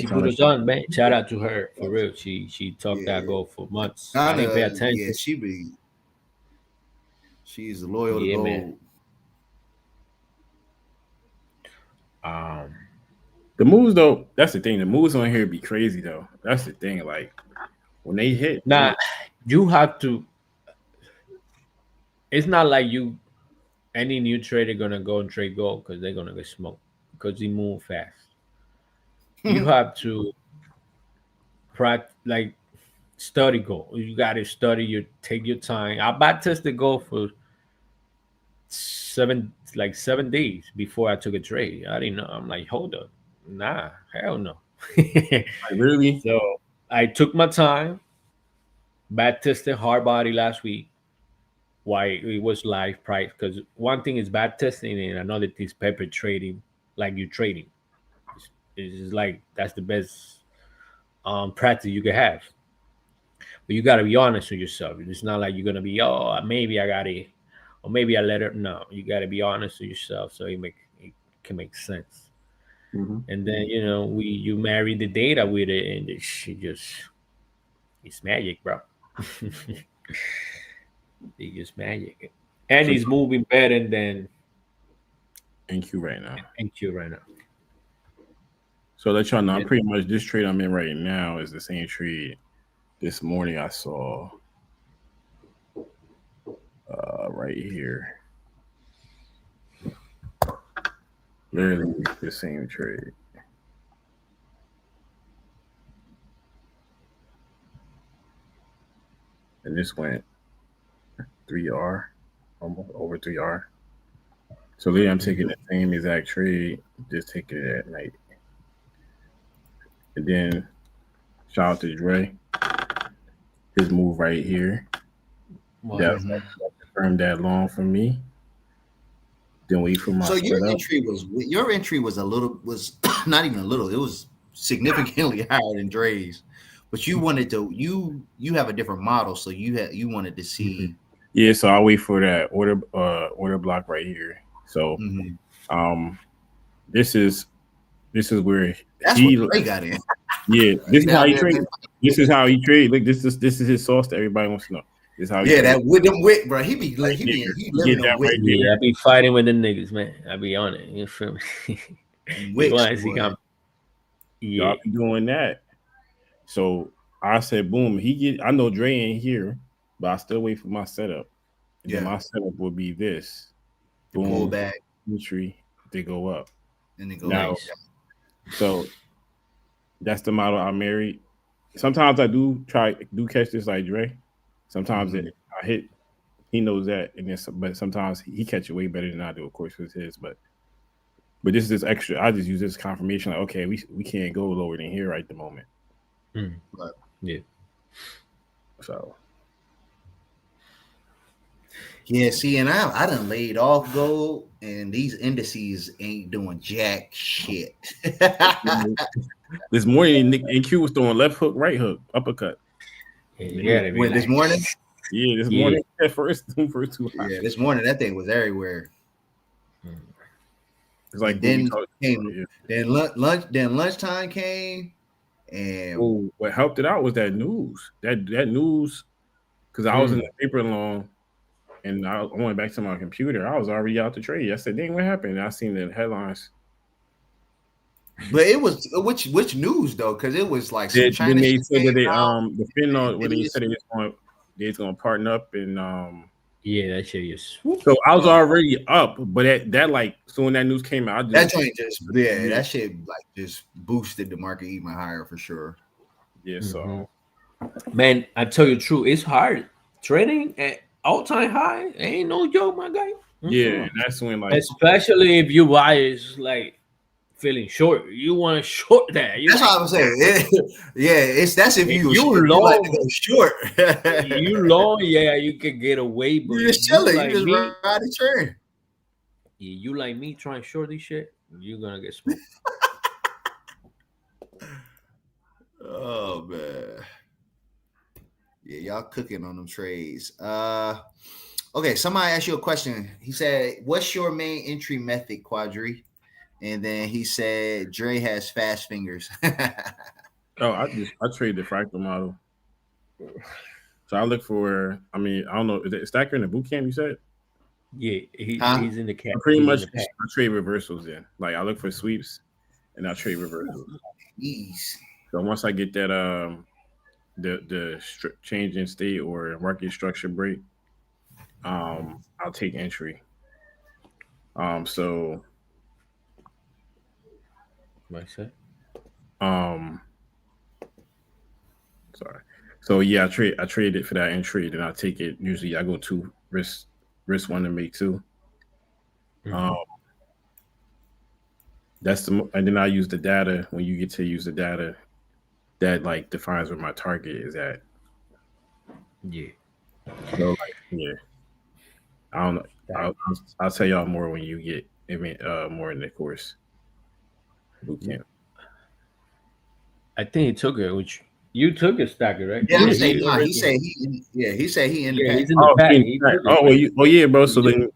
put us on, man. Shout out to her for real. She talked that Yeah, goal for months. I didn't pay Donna. Yeah, attention. she's loyal to Yeah, man. gold. Um, the moves though, that's the thing. The moves on here be crazy though. That's the thing. Like when they hit, now you have to. It's not like you any new trader gonna go and trade gold because they're gonna get smoked because they move fast. You have to like study gold. You got to study. You take your time. I back tested gold for 7 days before I took a trade. I didn't know. I'm like, hold up, nah, hell no. like really, So I took my time, back tested hard body last week. Why it was live price? Because one thing is back testing and another thing is paper trading, like you trading. It's like that's the best practice you can have. But you got to be honest with yourself. It's not like you're gonna be, oh, maybe I got it, or maybe I let it. No, you got to be honest with yourself so it can make sense. mm-hmm. And then you marry the data with it, and it's magic, bro. It's just magic, and So it's moving better than NQ right now. NQ right now. So let y'all know, I'm Yeah. pretty much this trade I'm in right now is the same trade this morning I saw right here. Literally the same trade. And this went 3R, almost over 3R. So literally I'm taking the same exact trade, just taking it at night. And then shout out to Dre. His move right here. Well, That confirmed that long for me. Then wait for my So setup. your entry was not even a little. It was significantly higher than Dre's. But you wanted to you have a different model, so you wanted to see. Yeah, so I'll wait for that order block right here. So this is where That's he what Dre got in. yeah, this is how Down he there, trade. This is how he trade. Look, this is his sauce that everybody wants to know. This is how he yeah, trade. that with them wick, bro. He Get living that on wick. right yeah, there. I be fighting with the niggas, man. I be on it. You feel me? You Wicks, want to see boy. how? Y'all Yeah, be doing that. So I said, boom. I know Dre ain't here, but I still wait for my setup. And then Yeah, my setup will be this. you pull Boom, back entry, they go up. and then go Now, Nice. so that's the model I married. Sometimes I do catch this like Dre. Sometimes Mhm. I hit. He knows that, and then but sometimes he catch it way better than I do. Of course, with his, but this is extra. I just use this confirmation. Like, okay, we can't go lower than here right at the moment. Mm. But Yeah. So yeah, see, and I done laid off gold, and these indices ain't doing jack shit. this morning, Nick and Q was throwing left hook, right hook, uppercut. Yeah, you They was, gotta be When this like, morning, yeah, this yeah. morning at first too hot. yeah, this morning that thing was everywhere. Mm. It's And like what we then talked about. came Yeah. then lunchtime came, and Oh, what helped it out was that news. That news, because I was in the paper long, and I went back to my computer. I was already out the trade. I said, "Dang, what happened?" And I seen the headlines. but it was which news though, because it was like some Then China they shit said came that they out. the fentanyl when they Insidious. said they was going to partner up and Yeah, that shit is. so I was already up, but that like so when that news came out, I That just joint just that shit like just boosted the market even higher for sure. yeah. Mhm. So Man, I tell you the truth, it's hard. Trading at all time high ain't no joke, my guy. yeah, Mm-mm. and that's when like Especially if you buy it's like feeling short. You want to short that. You That's like, what I'm saying. Yeah, that's if if you you like to go long, short. you long, yeah, you can get away. But You if just you chilling. You like just me, ride the train. yeah, you like me trying to short this shit, you're gonna get smoked. Oh man. Yeah, y'all cooking on them trades. Okay, somebody asked you a question. He said, "What's your main entry method, Quadree?" And then he said, "Dre has fast fingers." oh I trade the fractal model. So I look for I mean I don't know is it Stacker in the boot camp you said Yeah, Huh? he's in the cat. I pretty He's in much the pack. I trade reversals then like I look for sweeps and I trade reversals. Jeez. So once I get that change in state or market structure break, I'll take entry. So What's that? um, sorry. So yeah, I trade it for that entry, then I take it. Usually, I go to risk one to make two. Um, Mhm. and then I use the data. When you get to use the data, that like defines where my target is at. Yeah. So like yeah, I don't know. That- I'll tell y'all more when you get more in the course boot yeah. camp. I think he took it, which you took it, Stacker, right? Yeah, I'm Yeah, Yeah, saying he nah. He already. said he said he in the Yeah, pack. he's in the Oh, pack. He took it. oh, yeah, bro. So Yeah, then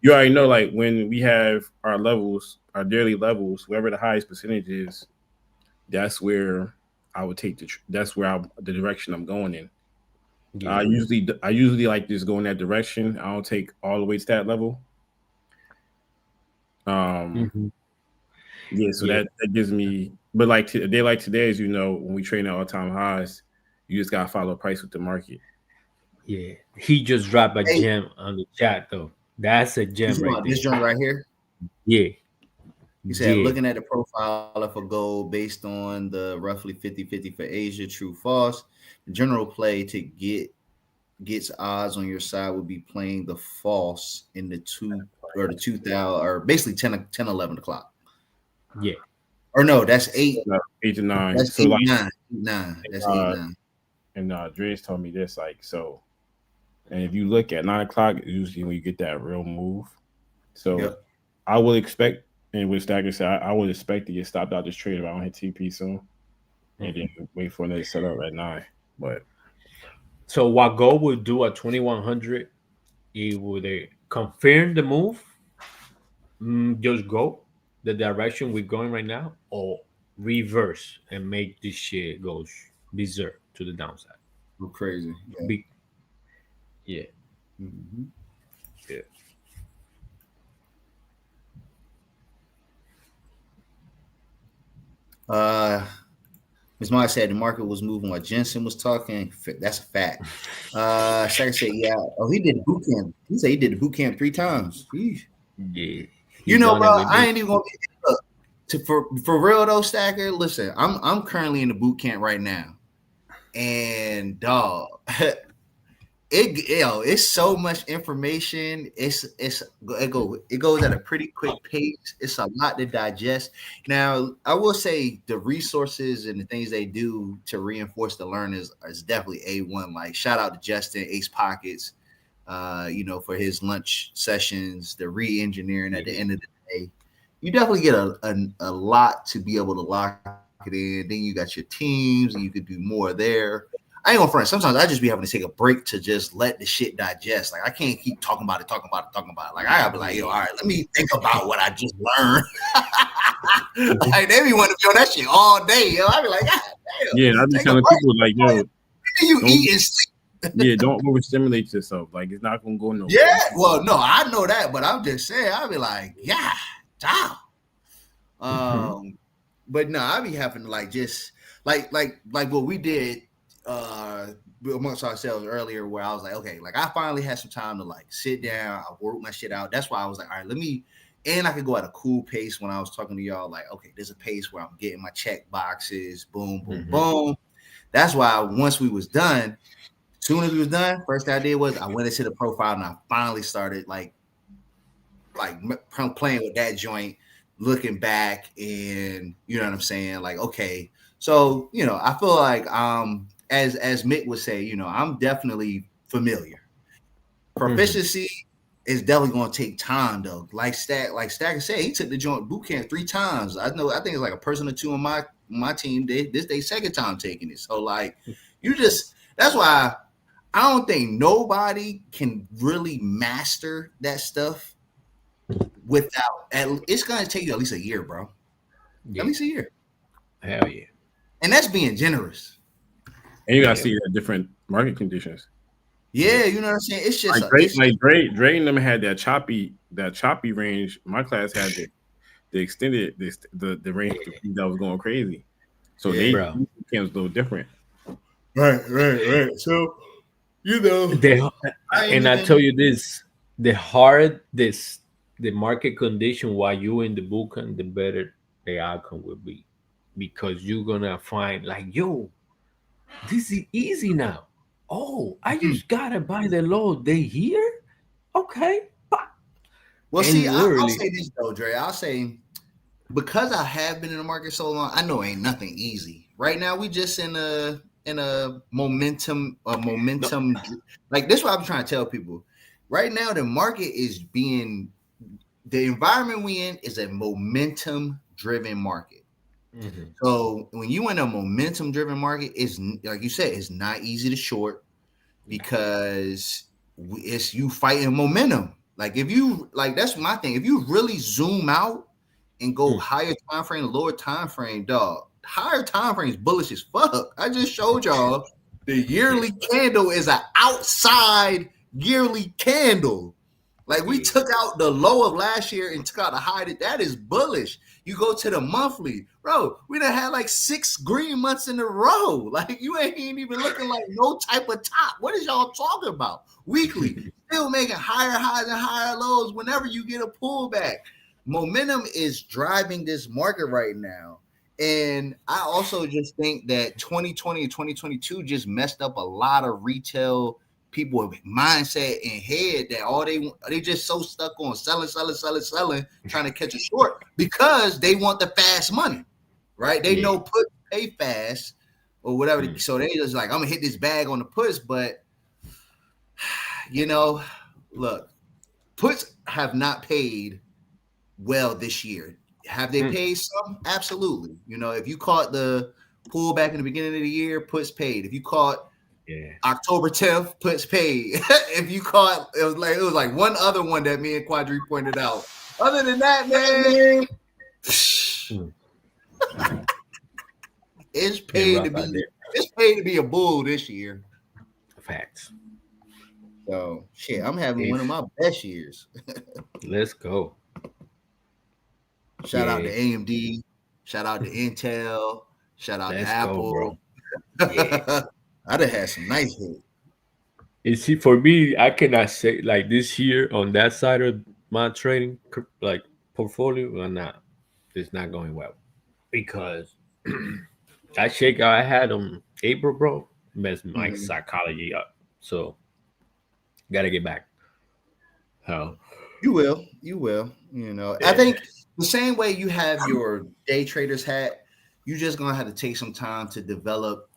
you already know, like when we have our levels, our daily levels, whoever the highest percentage is, that's where I would take that's where the direction I'm going in. yeah. I usually like just go in that direction. I don't take all the way to that level. Um, Mhm. yeah, so Yeah, that gives me, but like a day like today, as you know, when we train at all time highs, you just gotta follow price with the market. yeah. He just dropped a Hey, gem on the chat though. That's a you gem talking right about this there. joint right here? Yeah, He said, yeah, looking at the profile for gold based on the roughly 50-50 for Asia, true false. The general play to gets odds on your side would be playing the false in the 2000 or basically 10 o'clock. yeah, Or no, that's eight. 8 to 9. That's So eight like, nine. 8-9. That's eight uh, nine. and Dre's told me this, like, so, and if you look at 9 o'clock, usually when you get that real move. So Yep. I would expect, and with Stacker said, I would expect to get stopped out this trade if I don't hit TP soon, and then mhm. wait for another setup at 9. But So what gold would do at 2100? It would confirm the move, just go the direction we're going right now, or reverse and make this shit go berserk to the downside. Go crazy. Yeah. Be, yeah, Mm-hmm. yeah. Uh Ms. Maya said the market was moving while Jensen was talking. That's a fact. Shaka said, yeah. Oh, he did boot camp. He said he did the boot camp 3 times. Yeesh. Yeah, You he know, done it bro, with I me. ain't even gonna for real though, Stacker. Listen, I'm currently in the boot camp right now. And dog, it's so much information. It goes at a pretty quick pace. It's a lot to digest. Now, I will say the resources and the things they do to reinforce the learners is definitely A1. Like shout out to Justin Ace Pockets, for his lunch sessions, the re-engineering at the end of the day. You definitely get a lot to be able to lock it in. Then you got your teams, and you could do more there. I ain't gonna front. Sometimes I just be having to take a break to just let the shit digest. Like I can't keep talking about it. Like I gotta be like, yo, all right, let me think about what I just learned. Like they be wanting to be on that shit all day, yo. I be like, God damn. Yeah, I be Take a telling break. people like, yo, You don't, eat and sleep. yeah, don't overstimulate yourself. Like it's not gonna go nowhere. Yeah, well, no, I know that, but I'm just saying, I be like, yeah, damn. But no, I be having to like just like what we did amongst ourselves earlier, where I was like, okay, like I finally had some time to like sit down, I work my shit out. That's why I was like, all right, and I could go at a cool pace when I was talking to y'all, like, okay, there's a pace where I'm getting my check boxes, boom, boom, boom. That's why once we was done, as soon as we was done, first thing I did was I went into the profile and I finally started like playing with that joint, looking back, and you know what I'm saying, like, okay, so I feel like as Mick would say, I'm definitely familiar. Proficiency is definitely going to take time though. Like Stacker said, he took the joint boot camp 3 times. I think it's like a person or two on my team. This they second time taking it. So like that's why I don't think nobody can really master that stuff without it's gonna take you at least a year, bro. Yeah. At least a year. Hell yeah. And that's being generous. And you gotta see the different market conditions. Yeah, you know what I'm saying? It's just like Dre and them had that choppy range. My class had the extended the range that was going crazy. So they camps a little different. Right. So I tell you this, the market condition while you in the book, and the better the outcome will be, because you're gonna find like, yo, this is easy now. Oh, I just gotta buy the low. They here, okay. Well, see, I'll say this though, Dre. I'll say, because I have been in the market so long, I know ain't nothing easy. Right now, we just in a momentum. Like this is what I'm trying to tell people. Right now, the market is the environment we in is a momentum driven market. So when you in a momentum driven market, it's like you said, it's not easy to short, because it's you fighting momentum. Like if you that's my thing. If you really zoom out and go higher time frame, lower time frame, dog, higher time frame is bullish as fuck. I just showed y'all the yearly candle is an outside yearly candle. Like we took out the low of last year and took out the high. That is bullish. You go to the monthly, bro. We done had like 6 green months in a row. Like you ain't even looking like no type of top. What is y'all talking about? Weekly, still making higher highs and higher lows whenever you get a pullback. Momentum is driving this market right now. And I also just think that 2020 and 2022 just messed up a lot of retail people with mindset and head, that they just so stuck on selling, trying to catch a short because they want the fast money, right? They know put pay fast or whatever. So they just like, I'm gonna hit this bag on the puts, but look, puts have not paid well this year. Have they paid some? Absolutely. If you caught the pullback in the beginning of the year, puts paid. If you caught October 10th, puts paid. If you caught, it was like one other one that me and Quadree pointed out. Other than that, man, it's paid to be a bull this year. Facts. So shit, I'm having one of my best years. Let's go. Shout out to AMD. Shout out to Intel. Shout out to Let's go, Apple. bro. Yeah. I done had some nice hits. You see, for me, I cannot say like this year on that side of my trading like portfolio or not. It's not going well because that shakeout I had on April, bro, messed my Mhm. psychology up. So gotta get back. How? You will. You will. I Yeah. think the same way you have your day trader's hat, you just gonna have to take some time to develop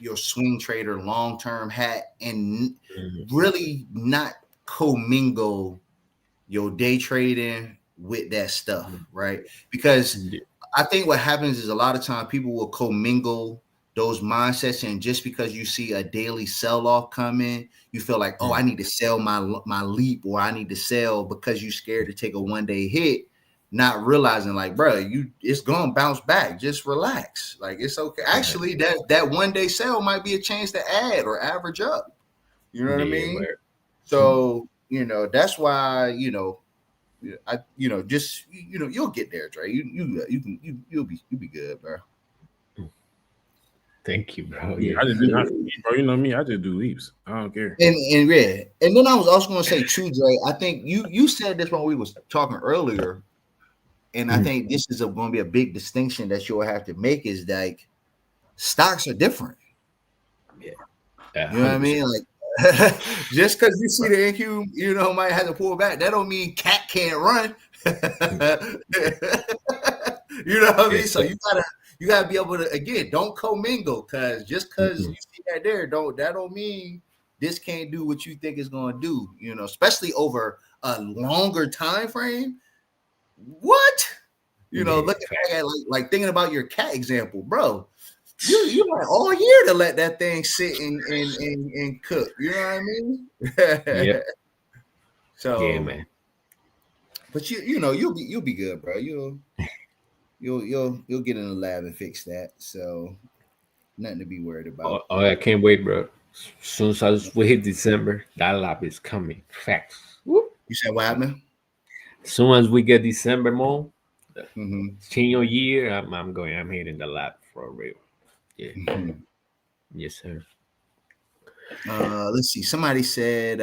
your swing trader long term hat and Mhm. really not commingle your day trading with that stuff, right? Because Yeah. I think what happens is a lot of time people will commingle those mindsets, and just because you see a daily sell off coming, you feel like, oh, I need to sell my leap, or I need to sell because you're scared to take a 1 day hit, not realizing like, bro, it's gonna bounce back. Just relax, like it's okay. Yeah. Actually, that 1 day sell might be a chance to add or average up. You know what I Yeah, mean? where So that's why just you'll get there, Dre. You'll be good, bro. thank you, bro. Yeah, Yeah. I just do not, bro. You know me. I just do leaps. I don't care. And yeah, and then I was also going to say too, Dre. I think you said this when we was talking earlier, and I think this is going to be a big distinction that you'll have to make is like stocks are different. Yeah, You know what I 100%. mean? Like just because you see the NQ, might have to pull back, that don't mean cat can't run. You know what I mean? Yes, So sir. you gotta be able to, again, don't commingle, because just because Mhm. you see that there, that don't mean this can't do what you think it's gonna do, especially over a longer time frame. What? Yeah, Looking fact. back at like thinking about your cat example, bro. You had all year to let that thing sit and cook. You know what I mean? Yep. Yeah, So, man. but you'll be good, bro. You'll get in the lab and fix that. So nothing to be worried Oh, about. oh, I can't wait, bro. Soon as we hit December, that lap is coming. Facts. Whoop. You said what happened? Soon as we get December more, Mm-hmm. senior year, I'm hitting the lap for real. Yeah. Mm-hmm. Yes, sir. Let's see. Somebody said,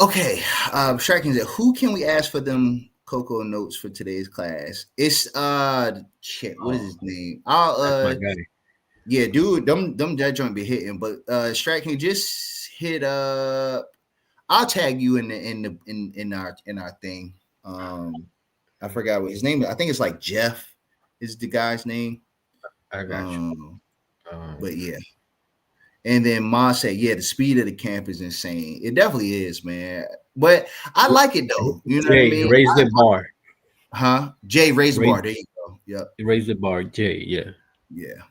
okay, Striking said, who can we ask for them cocoa notes for today's class? It's shit, what is Oh, his name? I'll that's my guy. yeah, dude, them that joint be hitting, but Striking, just hit I'll tag you in our thing. I forgot what his name is. I think it's like Jeff is the guy's name. I got you. Um, Um, but yeah. And then Ma said, yeah, the speed of the camp is insane. It definitely is, man. But I like it though. You know what I Jay, mean? raise the bar. Huh? Jay raised the Raise, bar. There you go. Yep. raise the bar, Jay. Yeah. Yeah.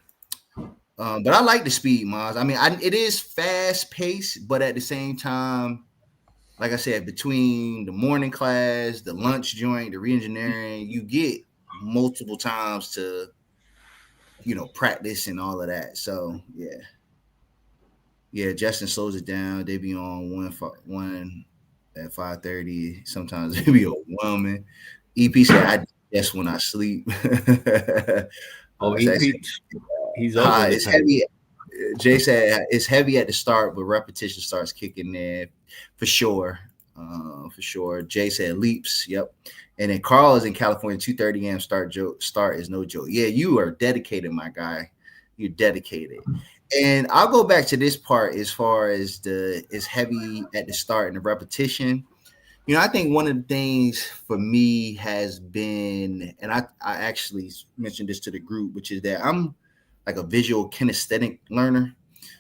But I like the speed, Maz. I mean, it is fast paced, but at the same time, like I said, between the morning class, the lunch joint, the re-engineering, you get multiple times to, practice and all of that. So yeah. Yeah, Justin slows it down. They be on one at 5:30. Sometimes they be overwhelming. EP said, "I that's when I sleep." Oh, It's actually EP, he's also the it's type. heavy. Jay said it's heavy at the start, but repetition starts kicking in for sure. For sure. Jay said leaps. Yep. And then Carl is in California. 2:30 a.m. Start is no joke. Yeah, you are dedicated, my guy. You're dedicated. And I'll go back to this part as far as it's heavy at the start and the repetition. I think one of the things for me has been, and I actually mentioned this to the group, which is that I'm like a visual kinesthetic learner.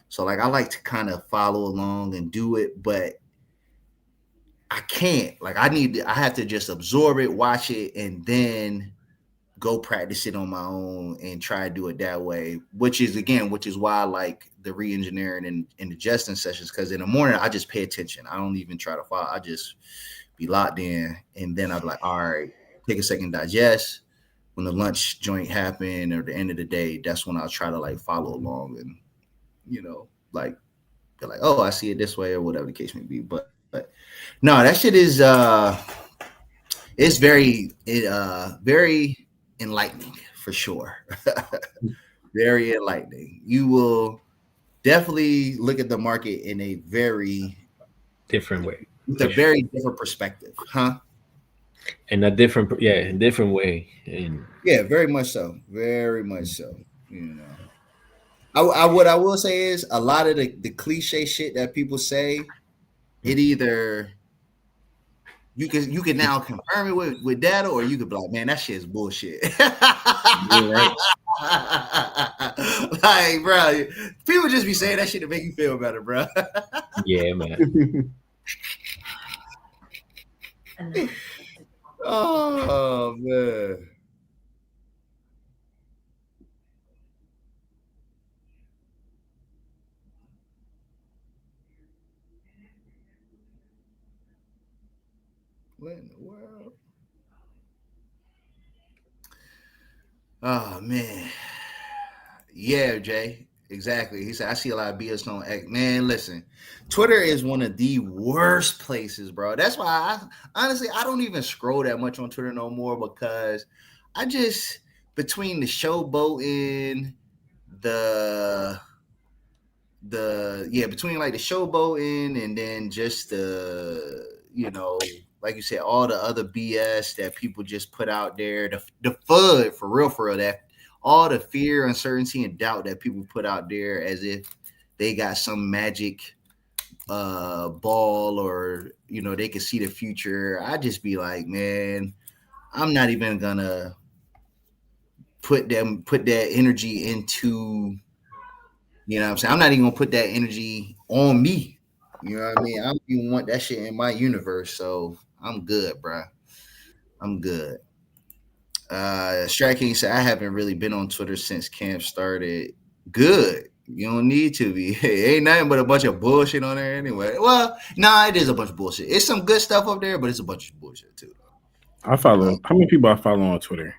So like I like to kind of follow along and do it, but I can't. Like I have to just absorb it, watch it, and then go practice it on my own and try to do it that way, which is why I like the re-engineering and the adjusting sessions, because in the morning I just pay attention. I don't even try to follow. I just be locked in, and then I'm like, all right, take a second, digest. When the lunch joint happen or the end of the day, that's when I'll try to like follow along and like be like, oh, I see it this way or whatever the case may be. But no, that shit is it's very very enlightening for sure. Very enlightening. You will definitely look at the market in a very different way. with a very different perspective, huh? In a different way. And Yeah, very much so. Very much so. You know. I what I will say is a lot of the cliche shit that people say, it either you can now confirm it with data, or you could be like, man, that shit is bullshit. You're right. Like, bro, people just be saying that shit to make you feel better, bro. yeah, man. Oh man. What in the world? Oh man. Yeah, Jay. Exactly. He said, I see a lot of BS on X. Man, listen, Twitter is one of the worst places, bro. That's why honestly I don't even scroll that much on Twitter no more, because I just, between the showboating, the between like the showboating and then just like you said, all the other BS that people just put out there, the FUD, for real, that all the fear, uncertainty, and doubt that people put out there as if they got some magic ball, or they can see the future. I just be like, man, I'm not even gonna put that energy into, you know what I'm saying? I'm not even gonna put that energy on me. You know what I mean? I don't even want that shit in my universe. So I'm good, bro. I'm good. Strat King said, I haven't really been on Twitter since camp started. Good. You don't need to be. Hey, ain't nothing but a bunch of bullshit on there anyway. Well, nah, it is a bunch of bullshit. It's some good stuff up there, but it's a bunch of bullshit too. I follow. How many people I follow on Twitter?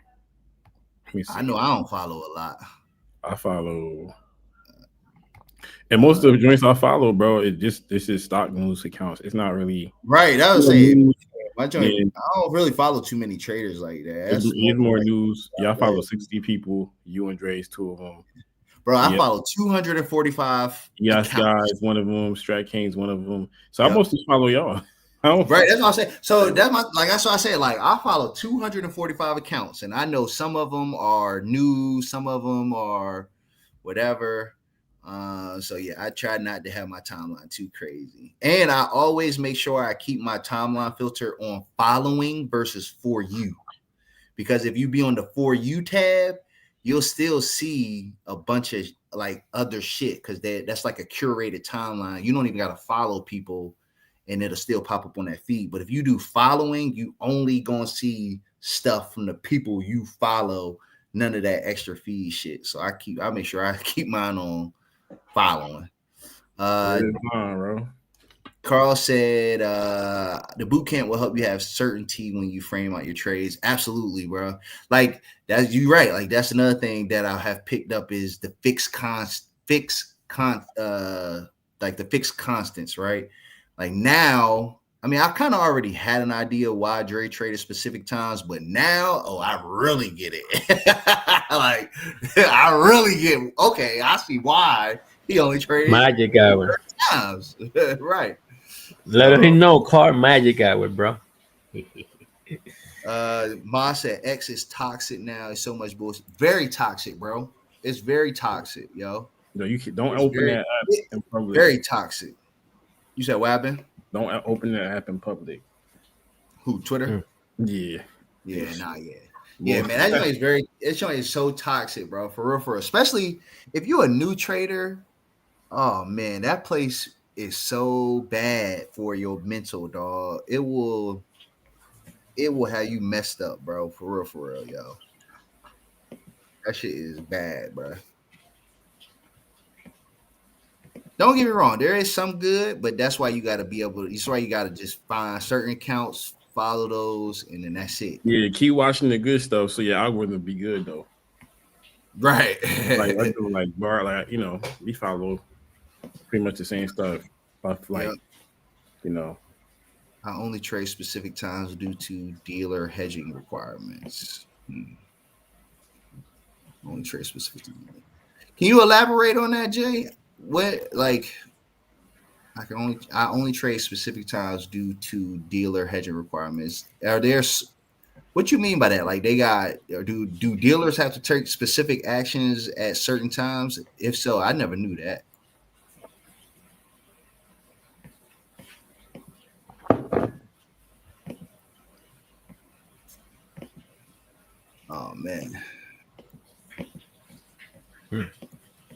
Let me see. I know I don't follow a lot. I follow, and most of the joints I follow, bro, this is stock news accounts. It's not really right. That was saying my joint. Yeah. I don't really follow too many traders like that. It's more news. Yeah, I follow 60 people. You and Dre's two of them. Bro, I follow 245. Yes, accounts. guys, one of them. Strat King's one of them. So I mostly follow y'all. Right, that's what I say. So that's that's what I say. Like, I follow 245 accounts, and I know some of them are news, some of them are whatever. So yeah, I try not to have my timeline too crazy, and I always make sure I keep my timeline filter on following versus for you, because if you be on the for you tab, you'll still see a bunch of like other shit, because that's like a curated timeline. You don't even got to follow people, and it'll still pop up on that feed. But if you do following, you only gonna see stuff from the people you follow, none of that extra feed shit. So I make sure I keep mine on following. Bro. Carl said the boot camp will help you have certainty when you frame out your trades. Absolutely, bro. Like, that's you right. Like, that's another thing that I have picked up is the fixed constants, right? Like, now, I mean, I kind of already had an idea why Dre traded specific times, but now, I really get it. Like, I really get, okay, I see why he only traded Magic hour times. Right. Let him know, card magic hour, bro. Ma said X is toxic now. It's so much bullshit. Very toxic, bro. It's very toxic, yo. No, don't open that app in public. Very toxic. You said what happened? Don't open that app in public. Who, Twitter? Yeah. Yeah, nah, yeah. Yeah, man, that joint is so toxic, bro. For real. Especially if you're a new trader. Oh man, that place is so bad for your mental, dog. It will have you messed up, bro. For real, yo. That shit is bad, bro. Don't get me wrong, there is some good, but that's why you got to be able to. That's why you got to just find certain accounts, follow those, and then that's it. Yeah, keep watching the good stuff. So yeah, algorithm be good though. Right. Like I do, like bar, like we follow pretty much the same stuff. Like I only trade specific times due to dealer hedging requirements. Only trade specific. Can you elaborate on that, Jay? What like I only trade specific times due to dealer hedging requirements. Are there what you mean by that? Like they got or do dealers have to take specific actions at certain times? If so, I never knew that. Oh man.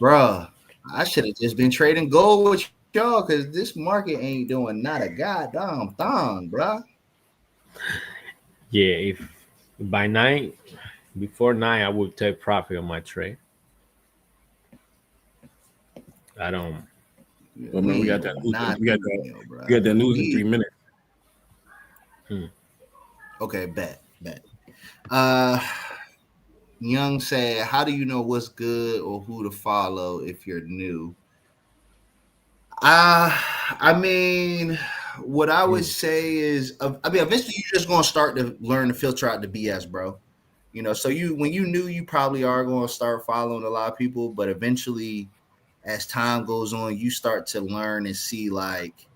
Bruh, I should have just been trading gold with y'all because this market ain't doing not a goddamn thing, bruh. Yeah, if by before 9, I would take profit on my trade. I don't. Well, man, we got that news. We got that news in 3 minutes. Okay, bet. Young said, "How do you know what's good or who to follow if you're new?" I mean, what I would say is, eventually you're just gonna start to learn to filter out the BS, bro. You know, so when you new, you probably are going to start following a lot of people, but eventually, as time goes on, you start to learn and see like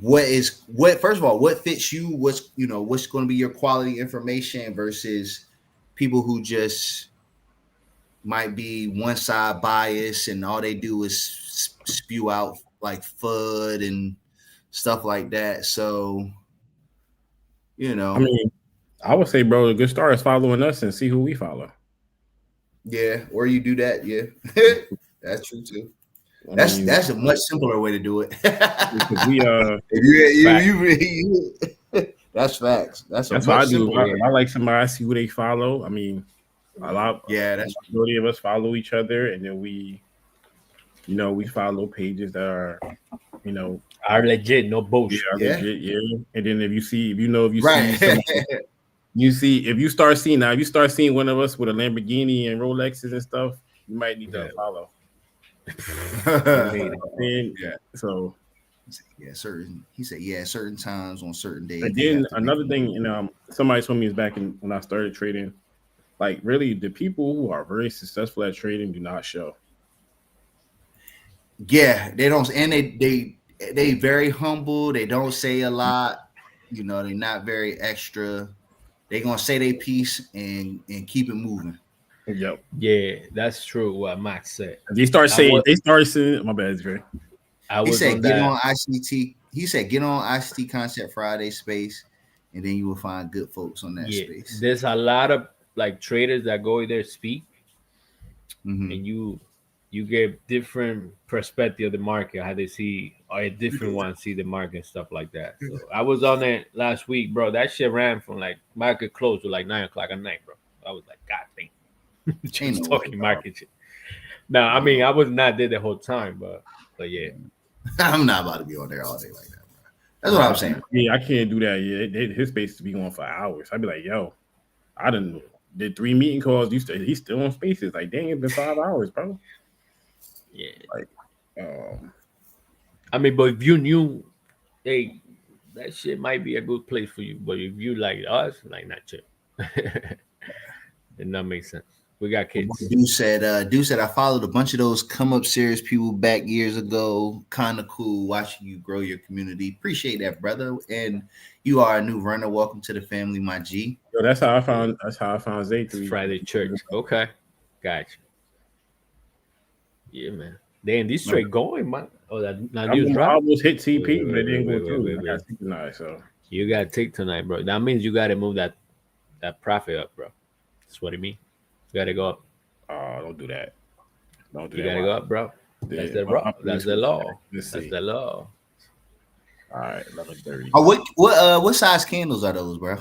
first of all, what fits you, what's going to be your quality information versus people who just might be one side bias and all they do is spew out like FUD and stuff like that. So, I mean, I would say, bro, a good start is following us and see who we follow. Yeah, or you do that. Yeah, that's true too. That's a much simpler way to do it. That's facts. That's what I do. I like somebody. I see who they follow. I mean, that's majority of us follow each other, and then we follow pages that are, are legit, no bullshit. Legit, yeah. And then if you see if you start seeing one of us with a Lamborghini and Rolexes and stuff, you might need to follow. So he said certain times on certain days. And then another thing, somebody told me is back when I started trading, like really the people who are very successful at trading do not show. Yeah, they don't, and they very humble. They don't say a lot. They're not very extra. They're gonna say their piece and keep it moving. Yep. Yeah, that's true. What Max said. They start saying. My bad, Dre. He said get on ICT. He said get on ICT Concept Friday space, and then you will find good folks on that space. There's a lot of like traders that go there speak, and you get different perspective of the market, how they see, or a different one see the market and stuff like that. So I was on it last week, bro. That shit ran from like market close to like 9 o'clock at night, bro. I was like, God damn, just talking market shit. No, I mean I was not there the whole time, but yeah. I'm not about to be on there all day like that, bro. That's what I'm saying. Yeah, I can't do that. Yeah, his space to be going for hours. I'd be like, yo, I did 3 meeting calls. He's still on spaces. Like, dang, it's been 5 hours, bro. Yeah. Like, I mean, but if you knew, hey, that shit might be a good place for you. But if you like us, like not chill, then that makes sense. We got kids. Dude said I followed a bunch of those come up series people back years ago. Kind of cool watching you grow your community. Appreciate that, brother. And you are a new runner. Welcome to the family, my G. Yo, that's how I found Zay. Friday church. Okay, gotcha. Yeah, man. Damn, this straight going, man. Oh, that news drop. I almost hit TP, but it didn't go through. I got tonight, so you got to take tonight, bro. That means you got to move that profit up, bro. That's what it means. You got to go up. Don't do that. Don't do you that. You got to go up, bro. Yeah, that's the law. That's the law. All right, 11:30. What size candles are those, bro?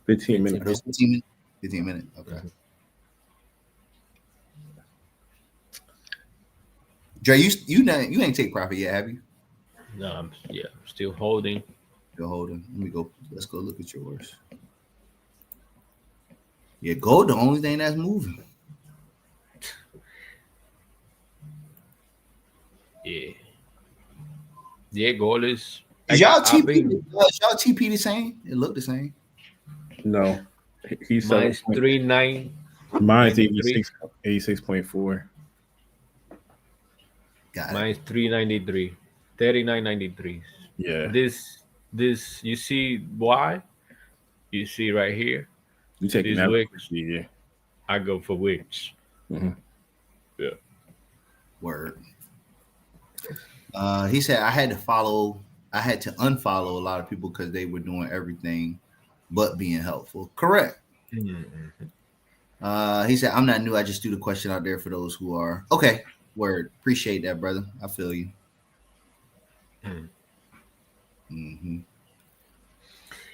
15 minutes. Those 15 minutes. 15 minutes. Okay. Mm-hmm. Dre, you ain't take profit yet, have you? No, I'm still holding. Still holding. Let's go look at yours. Yeah, gold the only thing that's moving. Yeah, gold is. Is y'all TP the same? It looked the same. No, He's Mine's 39. Mine's 86.4. Got it. Mine's 393. 39.93. Yeah. This you see why? You see right here. You taking These that? wicks. Yeah. I go for wicks. Mhm. Yeah. Word. He said I had to unfollow a lot of people because they were doing everything but being helpful. Correct. Mm-hmm. He said I'm not new. I just threw the question out there for those who are. Okay. Word. Appreciate that, brother. I feel you. Mm-hmm.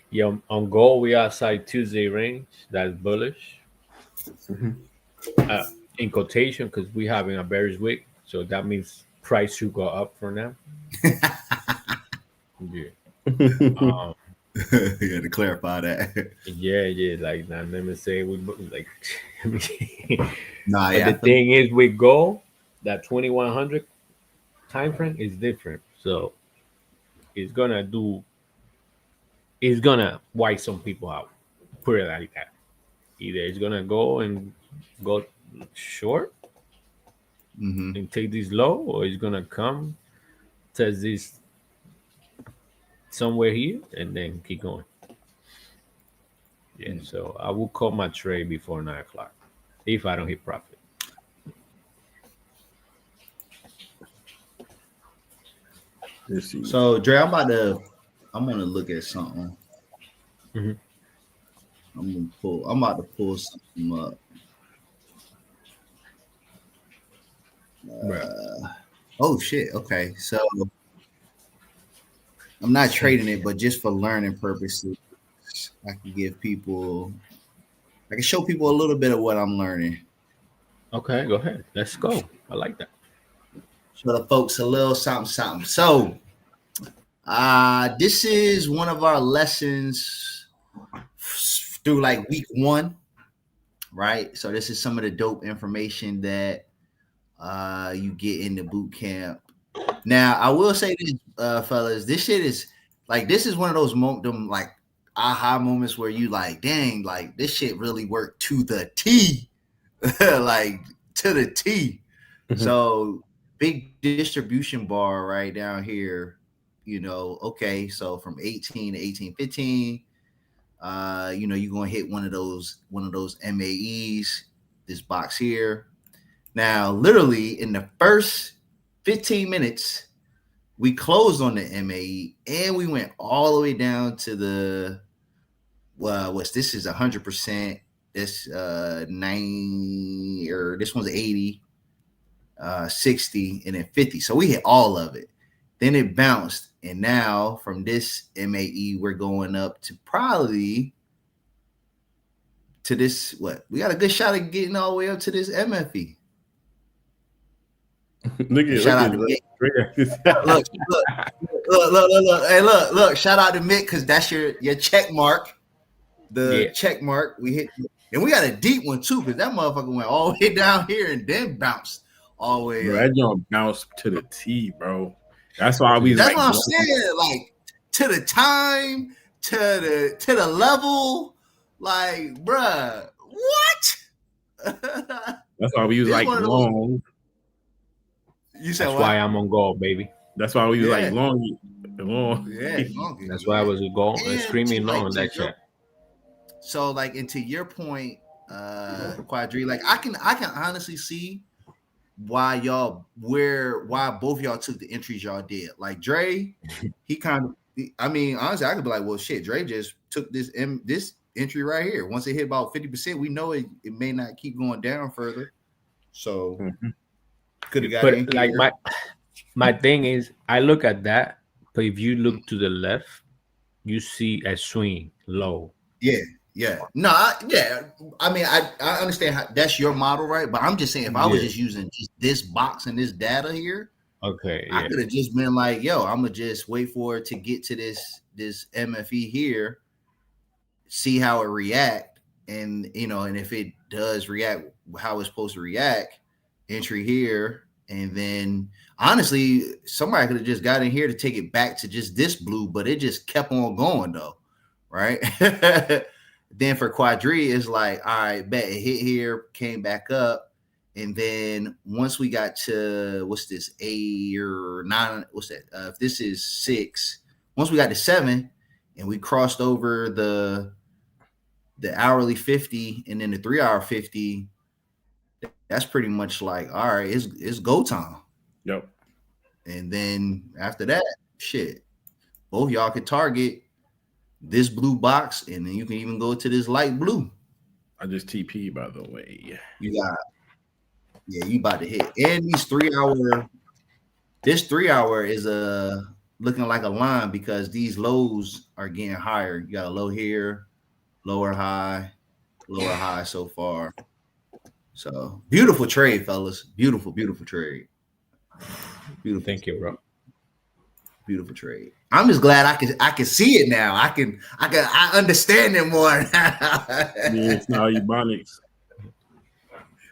Yeah, on gold we outside Tuesday range. That's bullish. In quotation, because we having a bearish wick, so that means price should go up for now. Yeah. Yeah, to clarify that. Yeah. Like now, let me say we like. Nah, But yeah. the thing is, with gold, that 2100 time frame is different. So it's gonna do. It's gonna wipe some people out. Put it like that. Either it's gonna go short Mm-hmm. and take this low, or it's gonna come test this somewhere here and then keep going. Yeah, so I will call my trade before 9 o'clock if I don't hit profit. Let's see. So Dre, I'm gonna look at something. Mhm. I'm about to pull something up. Right. Oh shit. Okay. So I'm not trading it, but just for learning purposes, I can show people a little bit of what I'm learning. Okay, go ahead. Let's go. I like that. Show the folks a little something. So this is one of our lessons through like week 1, right? So this is some of the dope information that you get in the boot camp. Now, I will say this, fellas, this is one of those like aha moments where you like, dang, like this shit really worked to the T, like to the T. Mhm. So big distribution bar right down here, okay, so from 18 to 1815, you're gonna hit one of those MAEs, this box here. Now, literally in the first 15 minutes, we closed on the MAE and we went all the way down to the this is 100%. This 9 or this one's 80, 60, and then 50. So we hit all of it. Then it bounced, and now from this MAE, we're going up to probably to this. What we got a good shot of getting all the way up to this MFE. Shout out to Mick. Look. Hey, look. Shout out to Mick because that's your check mark. The check mark we hit, and we got a deep one too because that motherfucker went all the way down here and then bounced all the way bro, up. that jump bounced to the T, bro. That's why we. That's what I'm saying. Like to the time, to the level, like, bruh, what? That's why we was like long. You said that's what? why I'm on gold, baby. That's why we was like long. Yeah, that's why I was gold and screaming long on that chat. So, like, and to your point, Quadree, like, I can honestly see why both y'all took the entries y'all did. Like Dre, he kind of, I mean, honestly, I could be like, well, shit, Dre just took this entry right here. Once it hit about 50%, we know it may not keep going down further. So could have got in like here. my thing is, I look at that, but if you look to the left, you see a swing low. Yeah. No, I mean, I understand how that's your model, right? But I'm just saying, if I was just using just this box and this data here, okay, I could have just been like, yo, I'm gonna just wait for it to get to this MFE here, see how it react, and and if it does react how it's supposed to react, entry here, and then honestly, somebody could have just got in here to take it back to just this blue, but it just kept on going though, right? Then for Quadree, it's like, all right, bet it hit here, came back up. And then once we got to what's this, 8 or 9, what's that? If this is 6, once we got to 7 and we crossed over the hourly 50 and then the 3-hour 50, that's pretty much like, all right, it's go time. Yep. And then after that, shit, both y'all could target this blue box, and then you can even go to this light blue. I just TP, by the way. You got, yeah, you about to hit. And these 3-hour, this 3-hour is looking like a line because these lows are getting higher. You got a low here, lower high so far. So beautiful trade, fellas. Beautiful trade. Beautiful. Thank you, bro. Beautiful trade. I'm just glad I can see it now. I understand it more. Yeah, it's now Ebonics.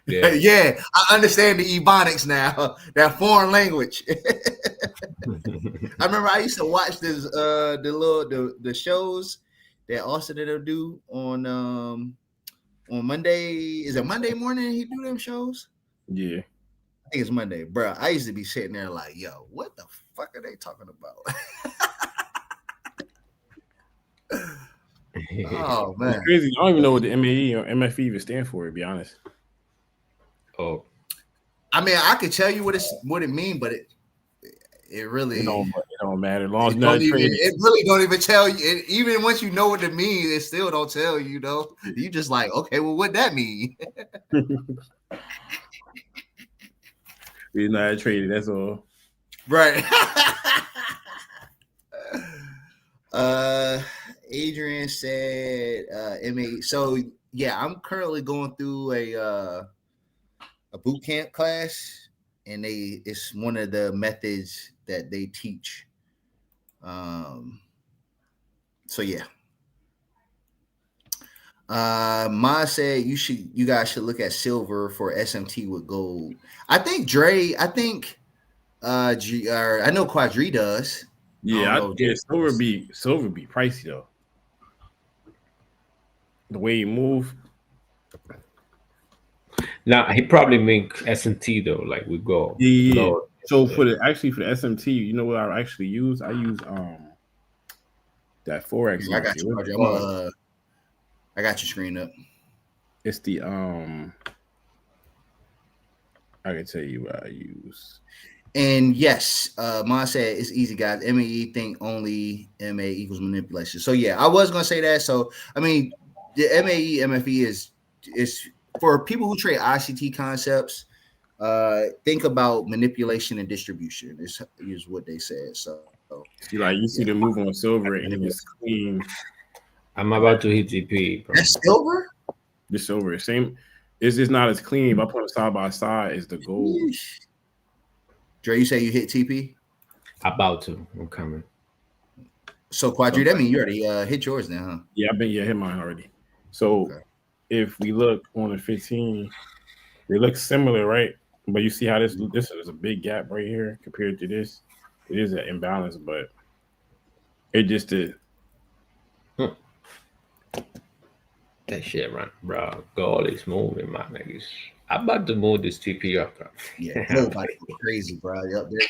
Yeah. Yeah, I understand the Ebonics now. That foreign language. I remember I used to watch this the shows that Austin will do on Monday. Is it Monday morning he do them shows? Yeah. I think it's Monday, bro. I used to be sitting there like, yo, what the fuck are they talking about? Oh man, it's crazy. I don't even know what the MAE or MFE even stand for, to be honest. Oh, I mean, I could tell you what it mean, but it really it don't matter. As long as it really don't even tell you. Even once you know what it means, it still don't tell you. Though you just like, okay, well, what that mean? We're not traded. That's all. Right. Adrian said, MA. So yeah, I'm currently going through a boot camp class, and it's one of the methods that they teach. So yeah. Ma said you guys should look at silver for SMT with gold. I think Dre, I know Quadree does. Yeah, silver be pricey though. The way you move. Now he probably make SMT though, like we go. Yeah. Lower. So for the SMT, you know what I actually use? I use that Forex. I got you. I got your screen up. It's the I can tell you what I use. And yes, Ma said it's easy, guys. MAE think only MA equals manipulation. So yeah, I was gonna say that. So I mean, the MAE MFE is for people who trade ICT concepts. Think about manipulation and distribution is what they said. So you see the move on silver and it's clean. I'm about to hit TP. That's silver. The silver, same. It's just not as clean. If I put it side by side, is the gold. Dre, you say you hit TP? About to. I'm coming. So Quadree, that means you already hit yours now, huh? Yeah, I've been hit mine already. So if we look on the 15, they look similar, right? But you see how this is a big gap right here compared to this. It is an imbalance, but it just did. That shit, run, bro. Gold is moving, my niggas. I'm about to move this TP up, bro. Yeah, nobody crazy, bro. Up there.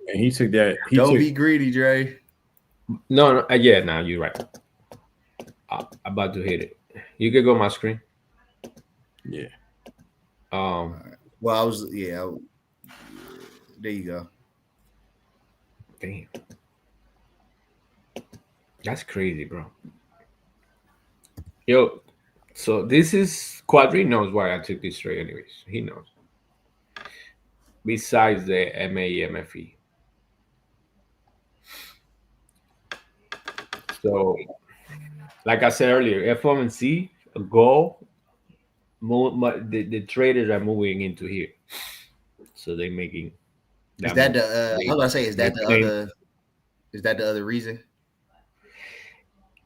And he took that. Don't be greedy, Dre. No, yeah, now you're right. I'm about to hit it. You can go on my screen. Yeah. Well, there you go. Damn. That's crazy, bro. Yo, so this is Quadree knows why I took this trade anyways. He knows. Besides the MAE, MFE. So, like I said earlier, FOMC, goal, the traders are moving into here. So they're making. Is that the? I was gonna say, is that the other reason?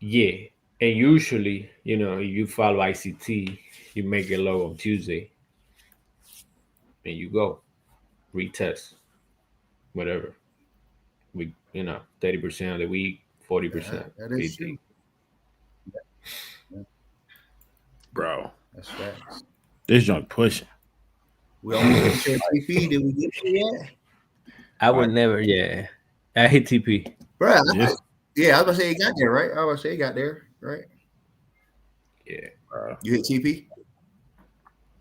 Yeah, and usually, if you follow ICT, you make a low on Tuesday, and you go retest, whatever. 30% of the week, 40% That is PT. true. Bro. That's facts. This junk pushing. We almost got to TP. Did we get there yet? I would never, I hate TP. Bro, Just, yeah, I was about to say he got there, right? I was about to say he got there, right? Yeah. You hit TP?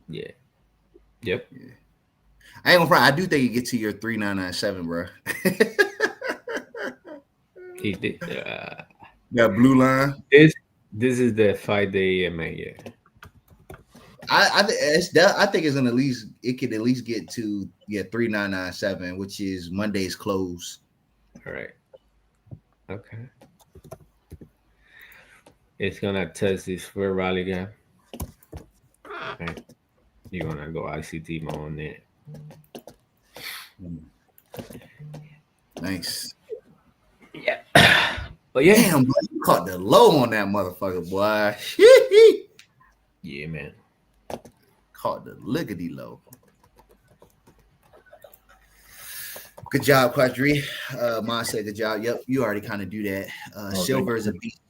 Yeah. Yep. Yeah. I ain't gonna front. I do think you get to your 3997, bro. He did. That blue line. This is the 5-day EMA. Yeah. I think it's gonna at least it could at least get to 3997, which is Monday's close. All right. Okay. It's gonna test this fair value gap. Okay. You're gonna go ICT mode on there. Nice. Yeah. But yeah. Damn, bro, you caught the low on that motherfucker, boy. Yeah, man. Caught the lickety low. Good job, Quadree. Mine said good job. Yep, you already kind of do that. Silver is a beast.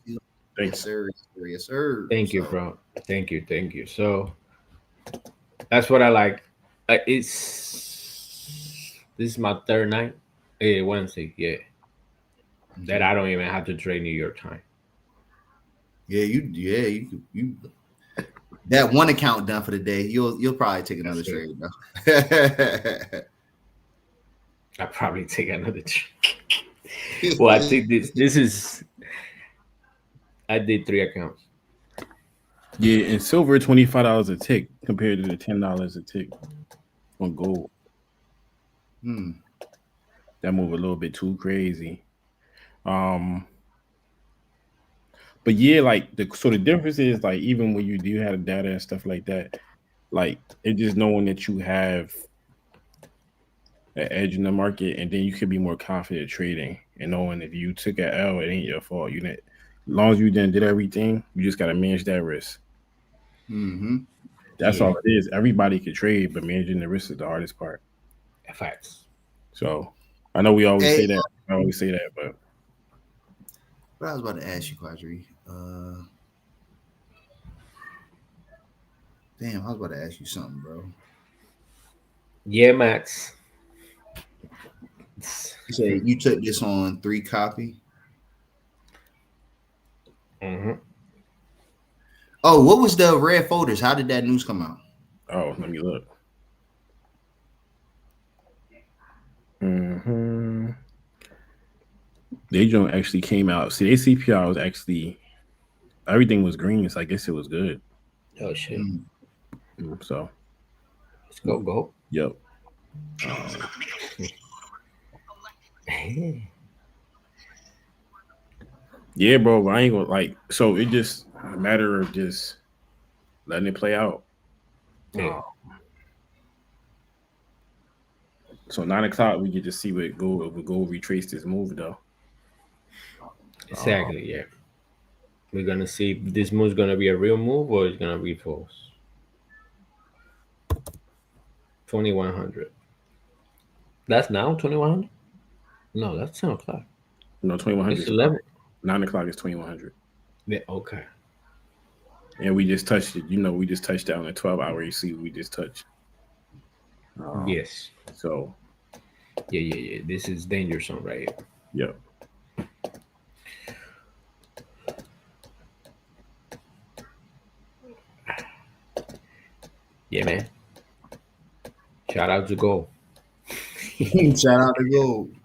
Yes, sir. Yes, sir. Thank you, bro. Thank you. So that's what I like. This is my third night. Wednesday, yeah. That I don't even have to trade New York time. Yeah, you that one account done for the day. You'll probably take another trade, bro. I probably take another trade. Well, I think this is. I did 3 accounts. Yeah, and silver $25 a tick compared to the $10 a tick on gold. That move a little bit too crazy. But yeah, like the difference is like even when you do have data and stuff like that, like it's just knowing that you have an edge in the market, and then you can be more confident trading and knowing if you took an L, it ain't your fault. You didn't, as long as you done did everything, you just gotta manage that risk. That's all it is. Everybody can trade, but managing the risk is the hardest part. Facts. So I know we always say that. I always say that, but I was about to ask you, Quadree. Damn, I was about to ask you something, bro. Yeah, Max. You said you took this on 3 copy. Oh, what was the red folders? How did that news come out? Oh, let me look. They don't actually came out. See, their CPI was actually everything was green, so I guess it was good. Oh shit! So let's go. Yep. Yeah, bro. I ain't gonna like. So it just a matter of just letting it play out. Yeah. So 9 o'clock, we get to see what go retrace this move though. Exactly. Yeah. We're gonna see if this move's gonna be a real move or it's gonna be false. 2100. That's now 2100. No, that's 10 o'clock. No, 2100. It's 11. 9 o'clock is 2100. Yeah. Okay. And we just touched it. We just touched down the 12-hour. You see, we just touched. Yes. So. Yeah. This is danger zone right here. Yep. Yeah, man. Shout out to Gold. Shout out to Gold.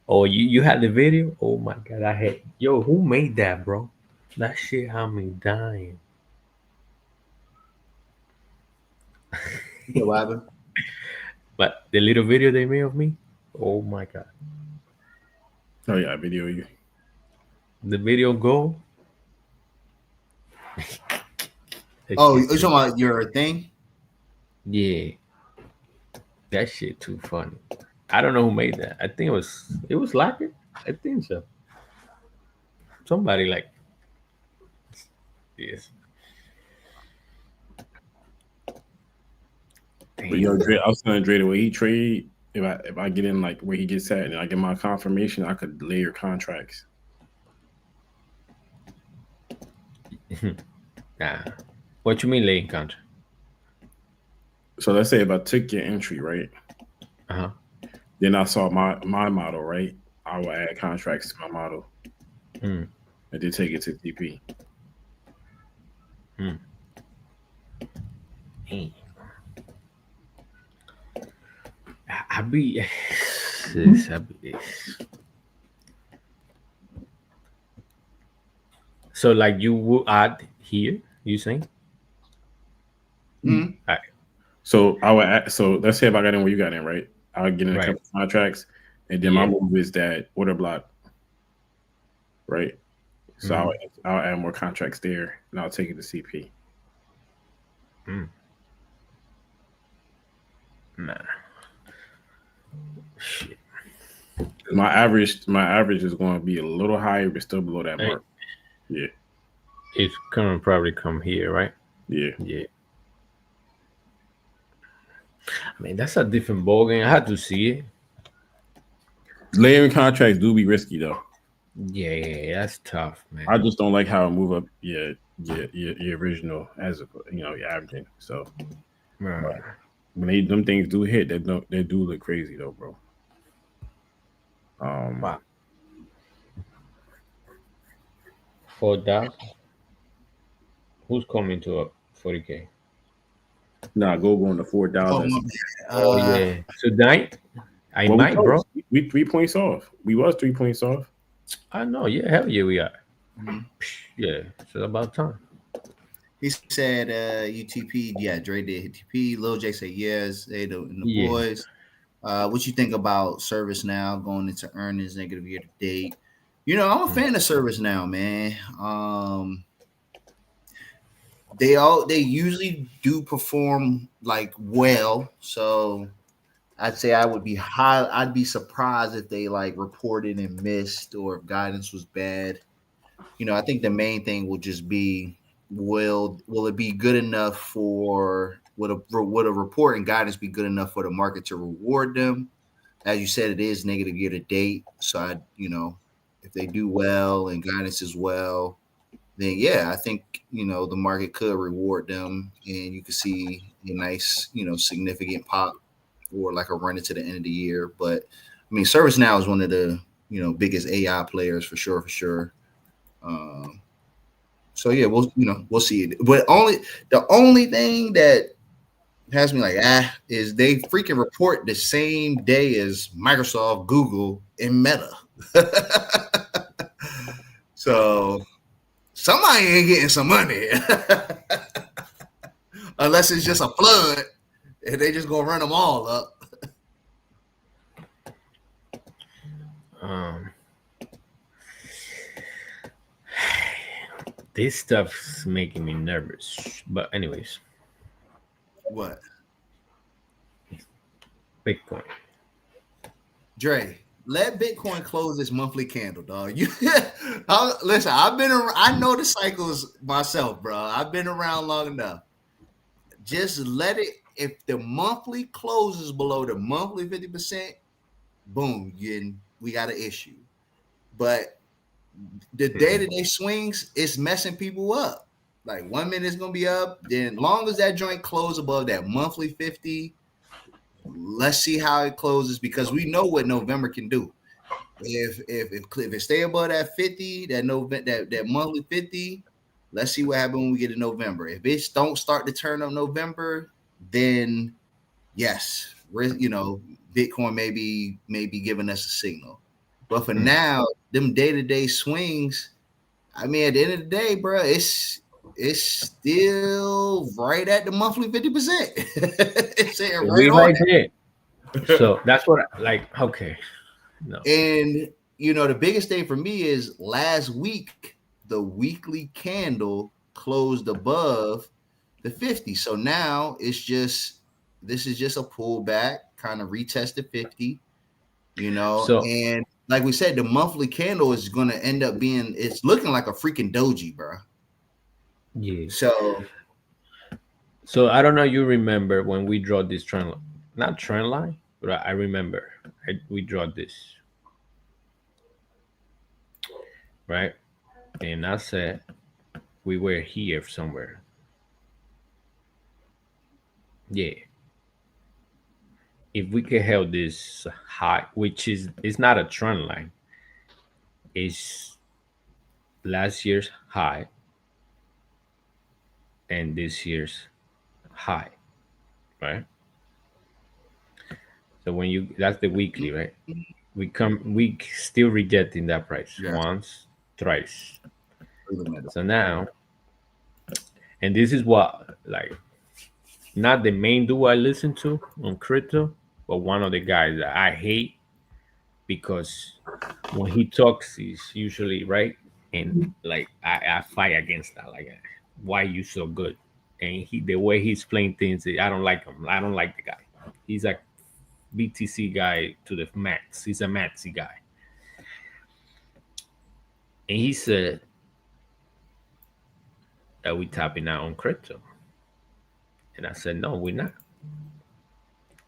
Oh, you had the video? Oh my god, I had who made that, bro? That shit had me dying. What happened? But the little video they made of me, oh my god. Oh yeah, I video you. The video go. Oh, you're talking about your thing? Yeah. That shit too funny. I don't know who made that. I think it was Locker. I think so. Somebody like yes. But I was telling Dre the way he trade. If I get in like where he gets at and I get my confirmation, I could layer contracts. Nah. What you mean late contract? So let's say if I took your entry, right? Uh-huh. Then I saw my model, right? I will add contracts to my model Mm. and then take it to TP. Mm. Hey, I be sis, I be so like you will add here, you saying? Mhm. Right. So I would add, so let's say if I got in where you got in, right? I would get in a Right. couple contracts, and then my Yeah. move is that order block, right? So Mm. I'll add more contracts there, and I'll take it to CP. Mm. Nah. Shit. My average is going to be a little higher, but still below that Hey, mark. Yeah, it's gonna probably come here, right? yeah. Yeah. I mean, that's a different ballgame. I had to see it. Layering contracts do be risky though. Yeah, that's tough, I man. just don't like how it move up. Yeah, yeah, your original as a your averaging. So, but Right. when them things do hit, they do look crazy though, bro. Um, Wow. 4,000. Who's coming to a 40K? nah, go going to four Oh, thousand. my Oh bad. yeah. Tonight, I Well, we might, bro. close. We 3 points off. We was 3 points off. I know. Yeah, hell yeah, we are. Mhm. Yeah, it's about time. He said UTP. Yeah, Dre did UTP. Lil J said yes. They and the Yeah. boys. What you think about Service Now going into earnings negative year to date? I'm a Mm. fan of Service Now, man. They usually do perform like well, so I'd say I'd be surprised if they like reported and missed or if guidance was bad. I think the main thing will just be will it be good enough for would a report and guidance be good enough for the market to reward them? As you said, it is negative year to date. So if they do well and guidance is well, then yeah, I think the market could reward them, and you could see a nice significant pop or like a run into the end of the year. But I mean, ServiceNow is one of the biggest AI players for sure, for sure. Um, so yeah, we'll see it. But the only thing that has me like is they freaking report the same day as Microsoft, Google, and Meta. So somebody ain't getting some money. Unless it's just a flood and they just gonna run them all up. Um, this stuff's making me nervous. But anyways, What? Bitcoin. Dre, let Bitcoin close this monthly candle, dog. Listen, I know the cycles myself, bro. I've been around long enough. Just let it. If the monthly closes below the monthly 50%, boom, we got an issue. But the day-to-day swings, it's messing people up. Like 1 minute it's gonna be up, then long as that joint close above that monthly 50, let's see how it closes because we know what November can do. If it stay above that 50, that monthly 50, let's see what happens when we get to November. If it don't start to turn up November, then yes, Bitcoin may be giving us a signal. But for now, them day-to-day swings, I mean, at the end of the day, bro, it's still right at the monthly 50%. It's sitting right We on right there. So that's what like. Okay, no. it. And the biggest thing for me is last week, the weekly candle closed above the 50. So now this is just a pullback, kind of retested 50, So and like we said, the monthly candle is going to end up it's looking like a freaking doji, bro. yeah. So So I don't know. You remember when we draw this trend, not trend line, but I remember we draw this, right? And I said we were here somewhere. Yeah, if we could hold this high, which is it's not a trend line, it's last year's high and this year's high, right? So when you that's the weekly, right? We still rejecting that price Yeah. once, thrice. So now, and this is what like not the main duo I listen to on crypto, but one of the guys that I hate because when he talks, he's usually right, and like I fight against that. Like, why you so good? And he the way he's playing things, I don't like him. I don't like the guy. He's a BTC guy to the max. He's a maxi guy, and he said that we tapping out on crypto, and I said no, we're not.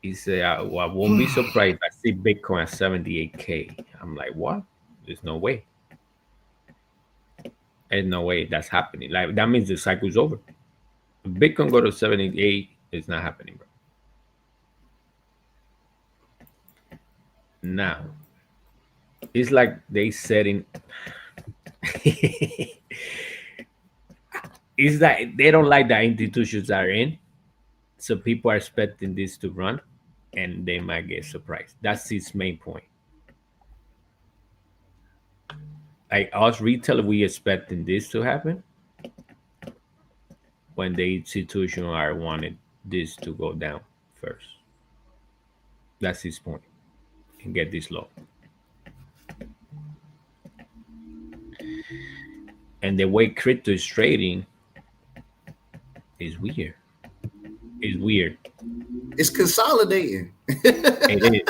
He said I won't be surprised if I see Bitcoin at 78K. I'm like, what? There's no way. There's no way that's happening. Like that means the cycle's over. If Bitcoin go to 78, it's not happening, bro. Now it's like they setting. It's like they don't like the institutions are in, so people are expecting this to run, and they might get surprised. That's his main point. Like us retail, we expecting this to happen when the institution are wanted this to go down first. That's his point, and get this low. And the way crypto is trading is weird. It's weird. It's consolidating. It is.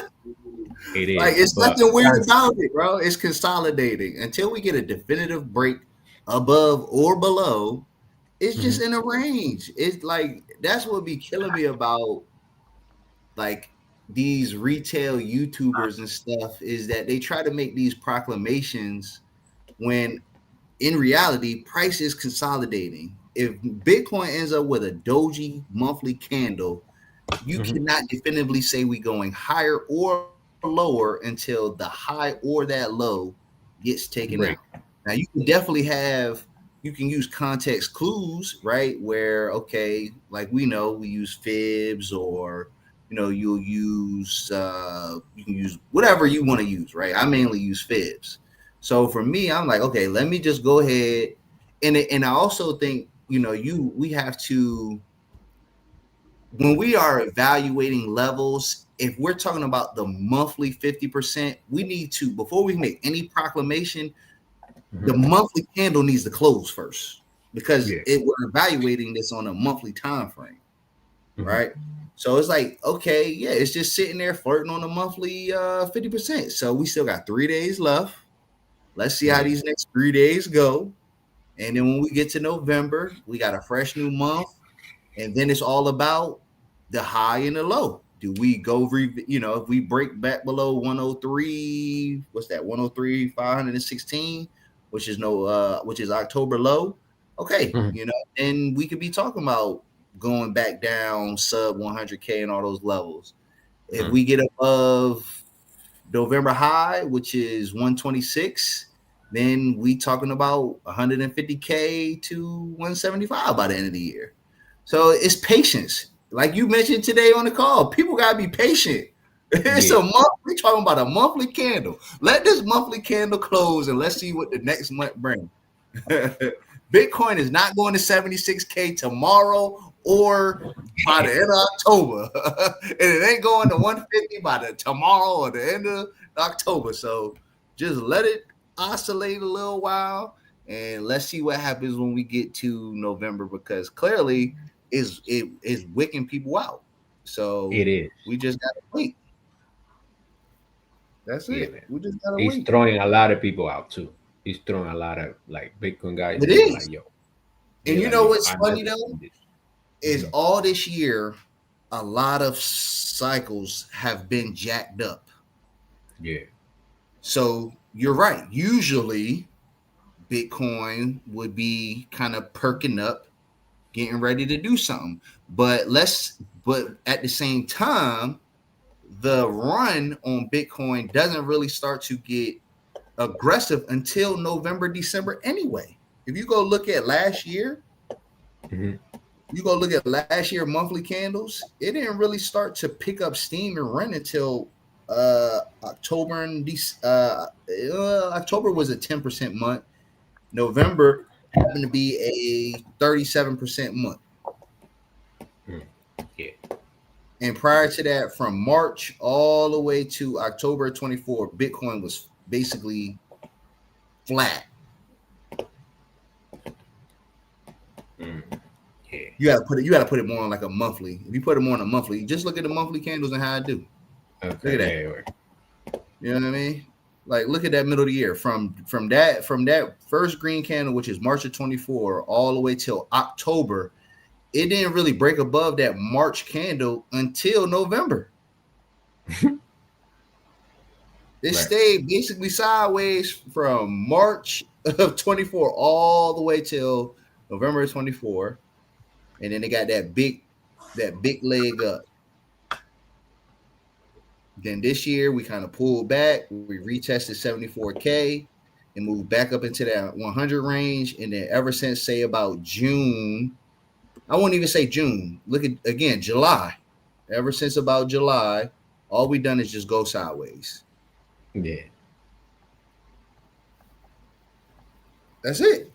It is. Like it's But nothing weird about it, bro. It's consolidating until we get a definitive break above or below. It's just in a range. It's like that's what be killing me about like these retail YouTubers and stuff is that they try to make these proclamations when in reality price is consolidating. If Bitcoin ends up with a doji monthly candle, you cannot definitively say we going higher or lower until the high or that low gets taken out. Now you can definitely you can use context clues, right? Where okay, like we know we use fibs or you can use whatever you want to use, right? I mainly use fibs. So for me, I'm like, okay, let me just go ahead and I also think we have to when we are evaluating levels, if we're talking about the monthly 50%, we need to, before we make any proclamation, the monthly candle needs to close first because we're evaluating this on a monthly time frame, right? So it's like, okay, yeah, it's just sitting there flirting on a monthly 50%. So we still got 3 days left. Let's see how these next 3 days go. And then when we get to November, we got a fresh new month. And then it's all about the high and the low. Do we go, if we break back below 103, what's that? 103, 516, which is which is October low. Okay, and we could be talking about going back down sub 100K and all those levels. If we get above November high, which is 126, then we talking about 150K to 175 by the end of the year. So it's patience. Like you mentioned today on the call, people gotta be patient. It's a month. We're talking about a monthly candle. Let this monthly candle close and let's see what the next month brings. Bitcoin is not going to 76K tomorrow or by the end of October. And it ain't going to 150 by the tomorrow or the end of October. So just let it oscillate a little while and let's see what happens when we get to November because clearly it is wicking people out. So it is. We just gotta wait. That's it. Man. We just gotta wait. He's throwing a lot of people out too. He's throwing a lot of like Bitcoin guys. It is. Like, yo. And you know what's funny though? Is all this year, a lot of cycles have been jacked up. Yeah. So you're right. Usually Bitcoin would be kind of perking up, getting ready to do something. But at the same time, the run on Bitcoin doesn't really start to get aggressive until November, December anyway. If you go look at last year, you go look at last year monthly candles, it didn't really start to pick up steam and run until October and October was a 10% month. November happened to be a 37% month. Yeah. And prior to that, from March all the way to October 24, Bitcoin was basically flat. Yeah. You gotta put it more on like a monthly. If you put it more on a monthly, just look at the monthly candles and how I do. Okay. Look at that. You know what I mean? Like, look at that middle of the year from that first green candle, which is March of 24, all the way till October. It didn't really break above that March candle until November. It stayed basically sideways from March of 24 all the way till November of 24, and then they got that big leg up. Then this year we kind of pulled back. We retested 74K and moved back up into that 100 range. And then ever since, say, about June, I won't even say June. Look at, again, July. Ever since about July, all we done is just go sideways. Yeah. That's it.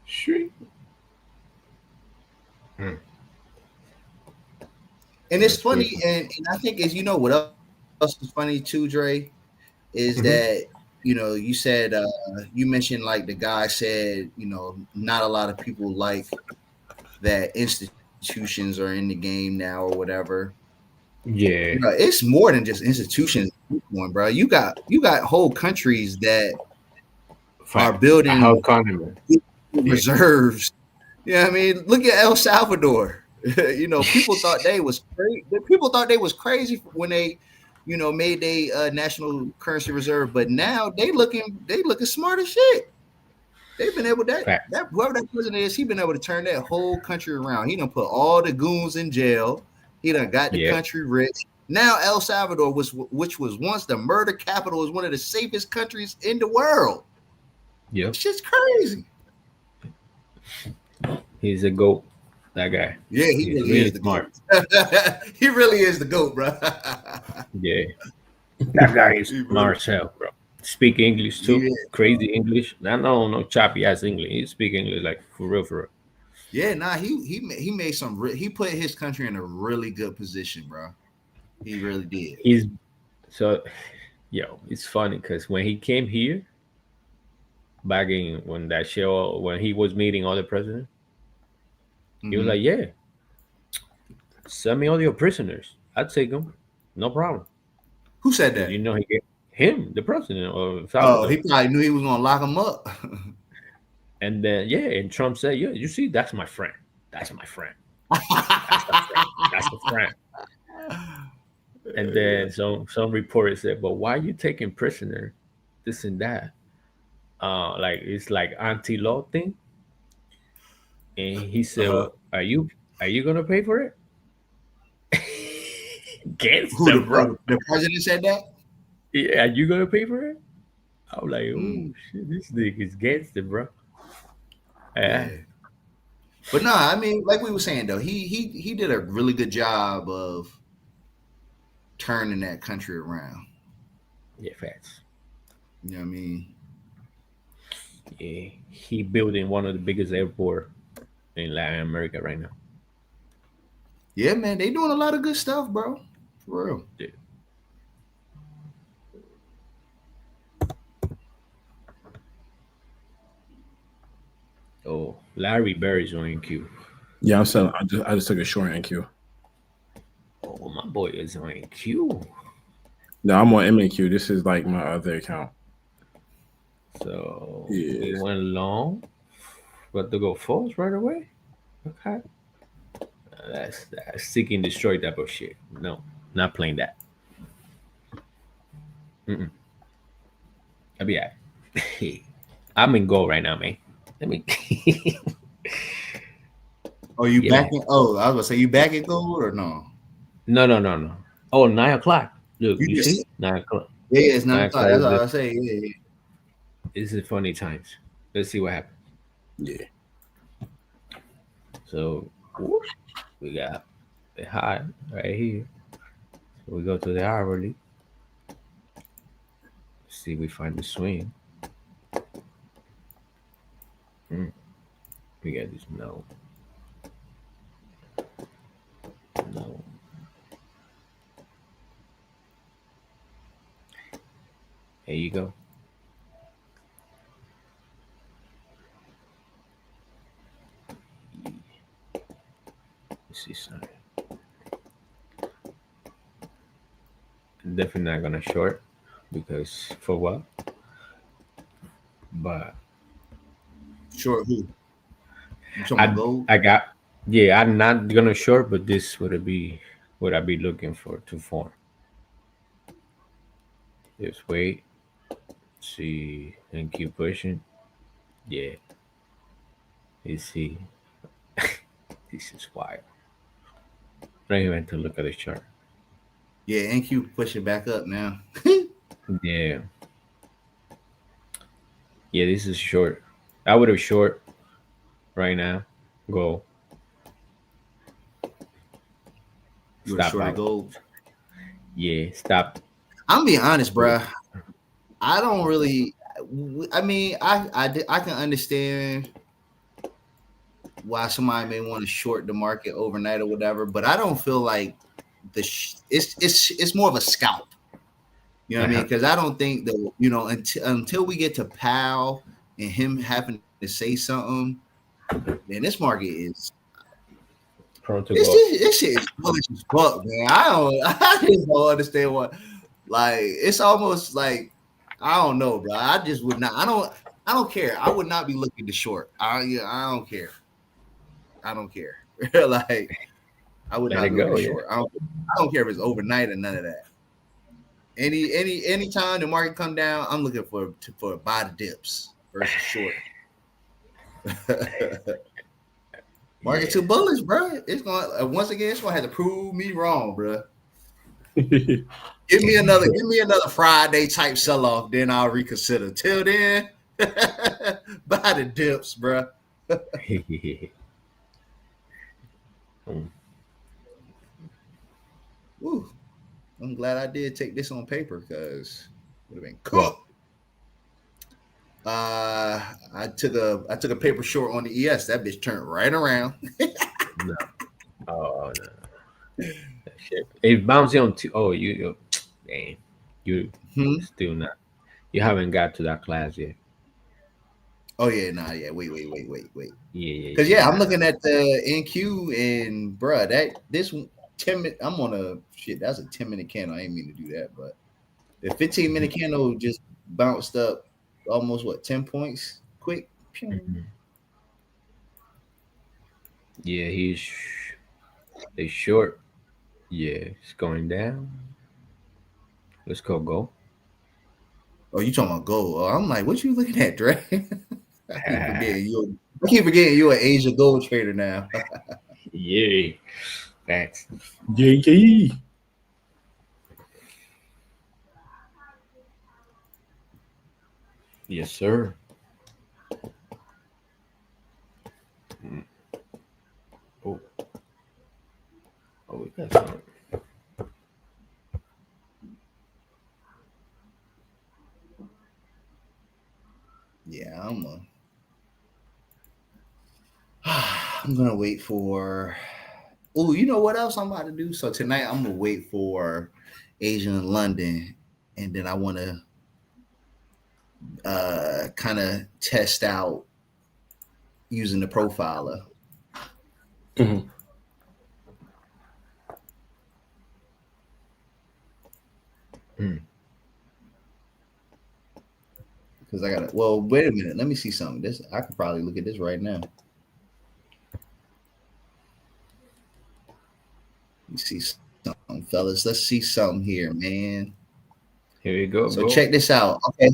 Sure. And it's funny, and I think is, you know what else is funny too, Dre, is that, you know, you said you mentioned like the guy said, you know, not a lot of people like that institutions are in the game now or whatever. Yeah. You know, it's more than just institutions, bro. You got whole countries that are building reserves. Yeah, I mean, look at El Salvador. You know, people thought they was crazy. People thought they was crazy when they, you know, made a national currency reserve. But now they looking smart as shit. They've been able that whoever that president is, he been able to turn that whole country around. He done put all the goons in jail. He done got the country rich. Now El Salvador, which was once the murder capital, is one of the safest countries in the world. Yep, shit's crazy. He's a goat. That guy. Yeah, he really is the smart. He really is the GOAT, bro. Yeah. That guy is smart as hell, bro. Speak English too. Yeah. Crazy English. No choppy ass English. He speak English like for real. Yeah, nah, he made some he put his country in a really good position, bro. He really did. It's funny because when he came here back in when he was meeting all the presidents, he was like, yeah, send me all your prisoners. I'd take them. No problem. Who said that? You know, him, the president of Salvador. Oh, he probably knew he was going to lock him up. And then, and Trump said, yeah, you see, that's my friend. That's my friend. That's the friend. And then some reporters said, but why are you taking prisoner this and that? Like, it's like anti-law thing. And he said, are you going to pay for it? The president said that? Yeah, are you going to pay for it? I was like, oh, shit, this nigga is gangster, bro. Yeah. But no, I mean, like we were saying though, he did a really good job of turning that country around. Yeah, facts. You know what I mean? Yeah, he building one of the biggest airport in Latin America right now. Yeah, man, they doing a lot of good stuff, bro. For real. Yeah. Oh, Larry Berry's on NQ. Yeah, I'm selling. I just took a short NQ. Oh, my boy is on NQ. No, I'm on MNQ. This is like my other account. So we went long, but to go false right away. Okay, that's seek and destroy type of shit. No, not playing that. I'll be at. I'm in gold right now, man. Let me. Oh, you Yeah. back in? Oh, I was gonna say you back in gold or no? No, no, no, no. Oh, 9 o'clock. Look, You you just see? 9 o'clock. yeah, it's 9 o'clock. 9 o'clock That's is what the I say. Yeah, yeah. this is funny times. Let's see what happens. Yeah. So whoop, we got the high right here. So we go to the hourly. See if we find the swing. Hmm. We got this no. There you go. Let's see something. Definitely not gonna short because for what? But Short who? You talking about I gold? I got yeah. I'm not gonna short, but this would be what I be looking for to form. Just wait, see, and keep pushing. Yeah, you see, this is wild. Don't even to look at the chart. Yeah, NQ pushing back up now. Yeah, yeah, this is short. I would have short right now. Go You were stop short of out. gold. Yeah, stop. I'm being honest, bruh. I don't really. I mean, I can understand why somebody may want to short the market overnight or whatever, but I don't feel like it's more of a scalp. You know what I mean? Uh-huh. Because I don't think that until we get to Powell and him having to say something, man, this market is Prone to this go. this, this shit is bullish as fuck, man. I just don't understand what like it's almost like I don't know, bro. I just would not. I don't care. I would not be looking to short. I don't care. I don't care. Like I would Let not it be looking go. to Yeah. short. I don't care if it's overnight or none of that. Any time the market come down, I'm looking for buy the dips versus short. Market Yeah. too bullish, bro. It's gonna once again. It's gonna have to prove me wrong, bro. Give me another Friday type sell off, then I'll reconsider. Till then, buy the dips, bro. Mm. Woo. I'm glad I did take this on paper because it would have been What? cooked. I took a paper short on the ES. That bitch turned right around. No. Oh no. That shit. It bouncing on two. Oh, you. Damn. You Hmm? still not. You haven't got to that class yet. Oh yeah, nah, yeah. Wait. Yeah, yeah, Because yeah. yeah, I'm Nah. looking at the NQ and bruh, that this 10 minute. I'm on a shit. That's a 10-minute candle. I ain't mean to do that, but the 15-minute candle just bounced up almost 10 points quick. Pew. Mhm. Yeah, they short. Yeah, it's going down. Let's go. Oh, you talking about gold? Oh, I'm like, what you looking at, Dre? I keep forgetting you're an Asia gold trader now. Yeah, that's JKE. yes, sir. Mm. Oh, oh, we got some. Yeah, I'm gonna wait for. Oh, you know what else I'm about to do? So tonight I'm gonna wait for Asia in London, and then I want to kind of test out using the profiler Mhm. Mm. because I got to. Well, wait a minute. Let me see something. This I could probably look at this right now. Let me see something, fellas. Let's see something here, man. Here we go, So go. check this out. Okay.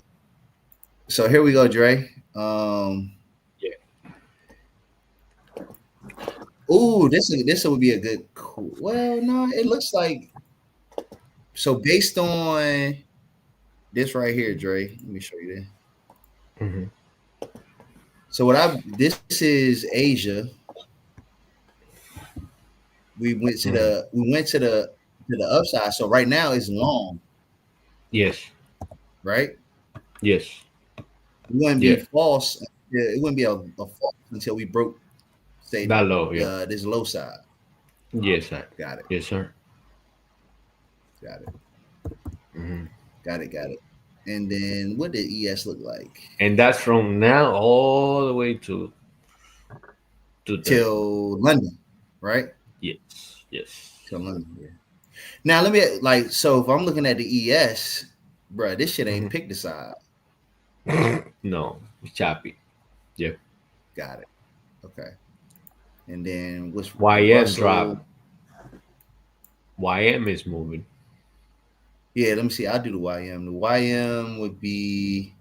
So here we go, Dre. Yeah. Ooh, this would be a good. Well, no, it looks like so based on this right here, Dre. Let me show you this. Mm-hmm. So this is Asia. We went to the upside. So right now it's long, Yes. right? Yes. It wouldn't be Yeah. false. It wouldn't be a false until we broke, say, That low. Yeah. this low side. Yes, sir. Got it. Yes, sir. Got it. Mm-hmm. Got it. Got it. And then what did ES look like? And that's from now all the way to the Till London, right? yes. Yes. Till London. Yeah. Now let me so if I'm looking at the ES, bro, this shit ain't picked the side. No, it's choppy. Yeah. Got it. Okay. And then what's YM Russell? drop. YM is moving. Yeah, let me see. I'll do the YM. The YM would be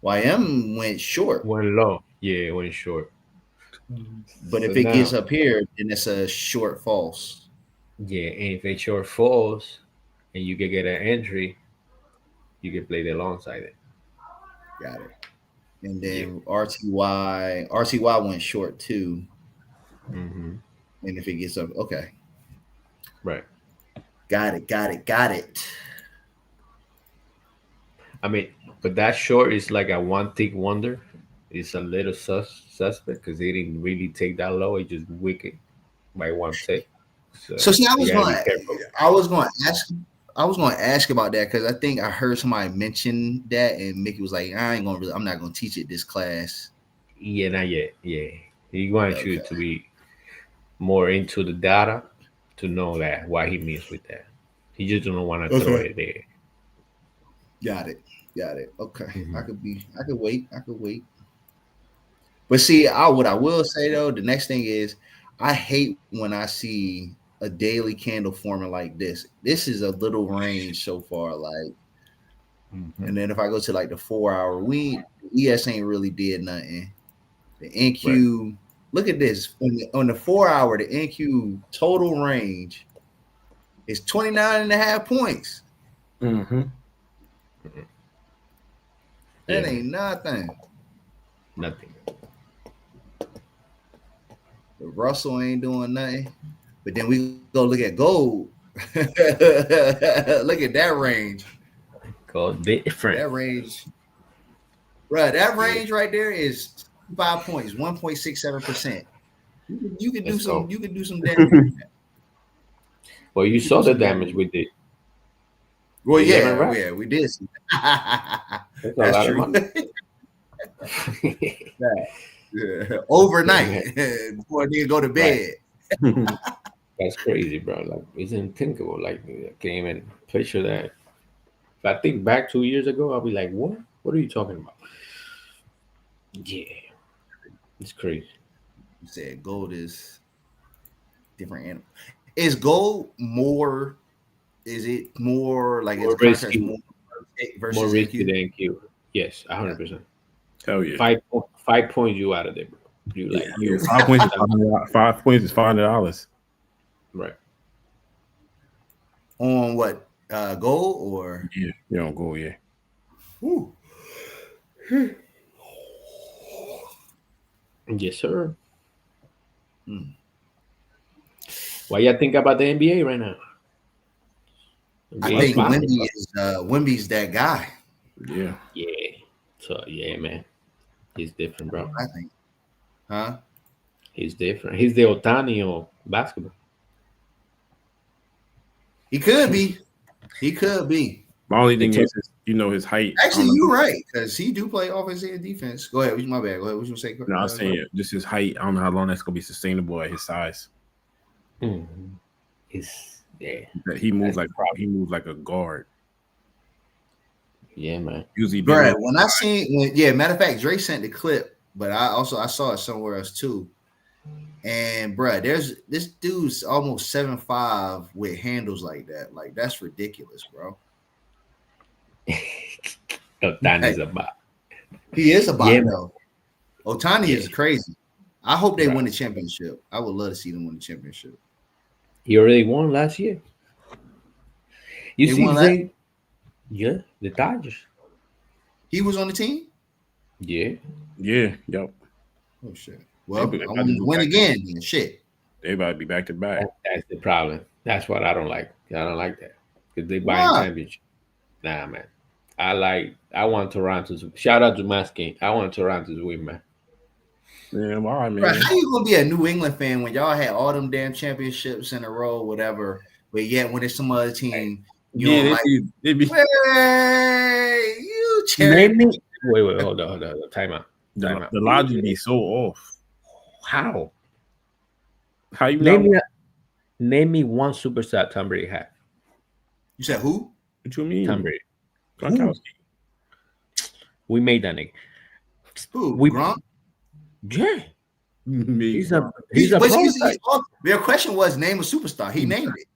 YM went short. Went low. Yeah, it went short. But So if it now, gets up here, then it's a short false. yeah, and if it short falls and you can get an entry, you can play the long side. Got it. And Yeah. then RTY went short too. Mm-hmm. And if it gets up, okay. Right. Got it. I mean, but that short is like a one tick wonder. It's a little suspect because they didn't really take that low. It just wicked by one tick. So So see, you gotta be careful. I was going to ask about that because I think I heard somebody mention that, and Mickey was like, I'm not going to teach it this class. Yeah, not yet. Yeah, he wants you Okay. to be more into the data to know that what he means with that. He just don't want to throw it there. Got it. Okay. Mhm. I could wait. But see, what I will say though, the next thing is I hate when I see a daily candle forming like this. This is a little range so far, like, Mhm. and then if I go to like the 4 hour, ES ain't really did nothing. The NQ, look at this on the 4 hour, the NQ total range is 29.5 points. Mm-hmm. That Yeah, ain't nothing. nothing. The Russell ain't doing nothing. But then we go look at gold. Look at that range. Called different. That range, right? That range right there is 5 points, 1.67%. You can do Let's some. go. You can do some damage. Well, you You can saw do the some damage we did. Well, 11 racks. yeah, we did. That's a That's lot true. of money. Yeah. Overnight before they go to bed. That's crazy, bro. Like, it's unthinkable. Like, I can't even picture that. If I think back 2 years ago, I'll be like, what? What are you talking about? Yeah, it's crazy. You said gold is different animal. Is gold more? Is it more like is More the contract risky, more more versus risky NQ? than Q. Yes, 100%. Hell yeah. 5 points you out of there, bro. You like Yeah, you 5 points is $500. 5 points is $500. right. On what? Gold or? Yeah, you don't go. Yeah. Whew. Yes, sir. Hmm. What you think about the NBA right now? I NBA think popping, Wemby bro. is Wemby's that guy. Yeah. Yeah. So yeah, man, he's different, bro. I think, huh? He's different. He's the Otani of basketball. He could be. He could be. My only thing took- is, his height. Actually, you're right because he do play offense and defense. Go ahead. My bad. Go ahead. What you say? No, I'm saying just his height. I don't know how long that's gonna be sustainable at his size. Mhm. Yeah. That he moves That's like a guard. Yeah, man. Usually, Right. When I seen, yeah. Matter of fact, Dre sent the clip, but I saw it somewhere else too. And bruh, this dude's almost 7'5" with handles like that. Like that's ridiculous, bro. Otani's a bot. He is a bot Yeah, though. Otani Yeah. is crazy. I hope they Right. win the championship. I would love to see them win the championship. He already won last year. You They see, won that. the Dodgers. He was on the team. Yeah, Yeah, yep. Oh shit. They Well, about I to want to do win back. again. Then. Shit. They about to be back to back. that's the problem. That's what I don't like. I don't like that because they buying Why? championship. Nah, man. I want Toronto to shout out to Masking. I want Toronto to win, man. Yeah, all right, Bro, man. how you gonna be a New England fan when y'all had all them damn championships in a row, whatever? But yet when it's some other team, you Yeah, don't like. they be Hey, you Name cherry. me. Wait, hold on. Time out. the logic be so off. How? How you Name know? me one superstar Tom Brady had. You said who? What you mean? Tom Brady. Gronkowski. We made that nigga. Who? We Gronk? yeah. Me, He's Gronk. a pro. Your question was name a superstar. He named it.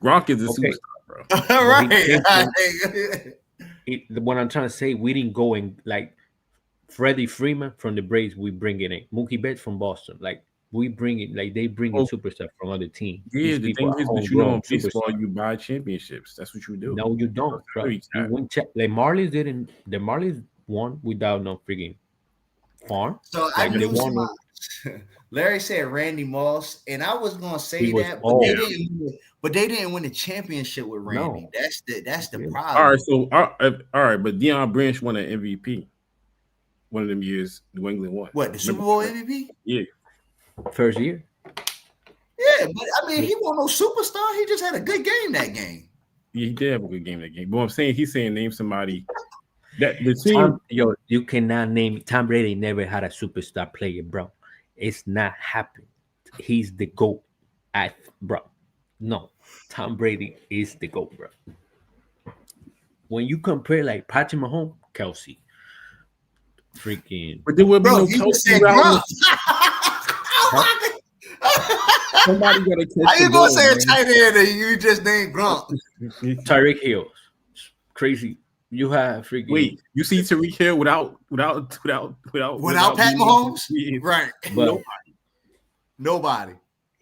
Gronk is a Okay. superstar, bro. Right. What I'm trying to say, we didn't go in like Freddie Freeman from the Braves. We bring it in. Mookie Betts from Boston. Like we bring it. Like they bring in Oh. superstar from other teams. Yeah, These the people thing are is, but you know, in homegrown baseball, superstars. you buy championships. That's what you do. No, you don't, bro. salary You cap. win. Like Marlins didn't. The Marlins won without no freaking farm. So Like I they knew won. Larry said Randy Moss, and I was gonna say He was that, old. but they didn't win the championship with Randy. No. That's the Yeah. problem. All right, so all right, but Deion Branch won an MVP. One of them years, New England won. What, the Super Bowl MVP? Yeah, First year. Yeah, but I mean, he wasn't no superstar. He just had a good game that game. yeah, he did have a good game that game. But I'm saying, he's saying name somebody that the team. You cannot name Tom Brady. Never had a superstar player, bro. It's not happening. He's the GOAT. Bro. No, Tom Brady is the GOAT, bro. When you compare like Patrick Mahomes, Kelsey, freaking. But there will be Bro, no he just Kelsey said round. Gronk. Somebody got to catch How you the gonna ball, say a man. tight end and you just named Gronk? Tyreek Hill, crazy. You have freaking. Wait, you see Tariq Hill without Pat Mahomes? Right. But Nobody.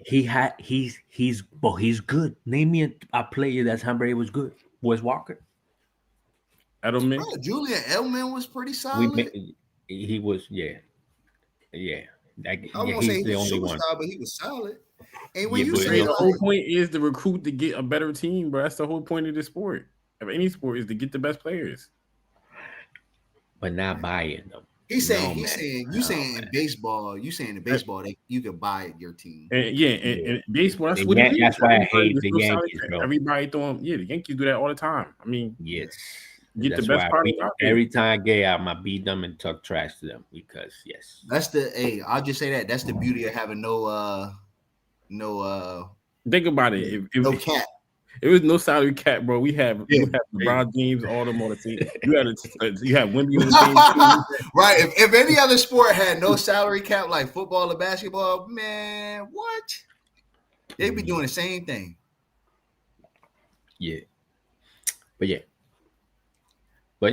he's good. Name me a player that Tom Brady was good. Wes Walker. Edelman. Bro, Julian Edelman was pretty solid. He was Like, I won't say he's he the was a only superstar, one. but he was solid. And when Yeah, you but say The whole point is to recruit to get a better team, bro. That's the whole point of the sport. Of any sport is to get the best players. But not buying them. you saying in baseball that you can buy your team. And baseball, that's what Yan- it is. that's why I Everybody hate just the throws Yankees, salary- bro. Everybody throwing, the Yankees do that all the time. I mean, Yes. get That's the best why product out there. every time I get out, I beat them and talk trash to them because yes. I'll just say that that's the beauty of having no Think about it. no cap. It was no salary cap, bro. We have LeBron James, all them on the team. You have Wemby on the team. Right. If any other sport had no salary cap like football or basketball, man, what? They'd be doing the same thing. Yeah. But yeah. What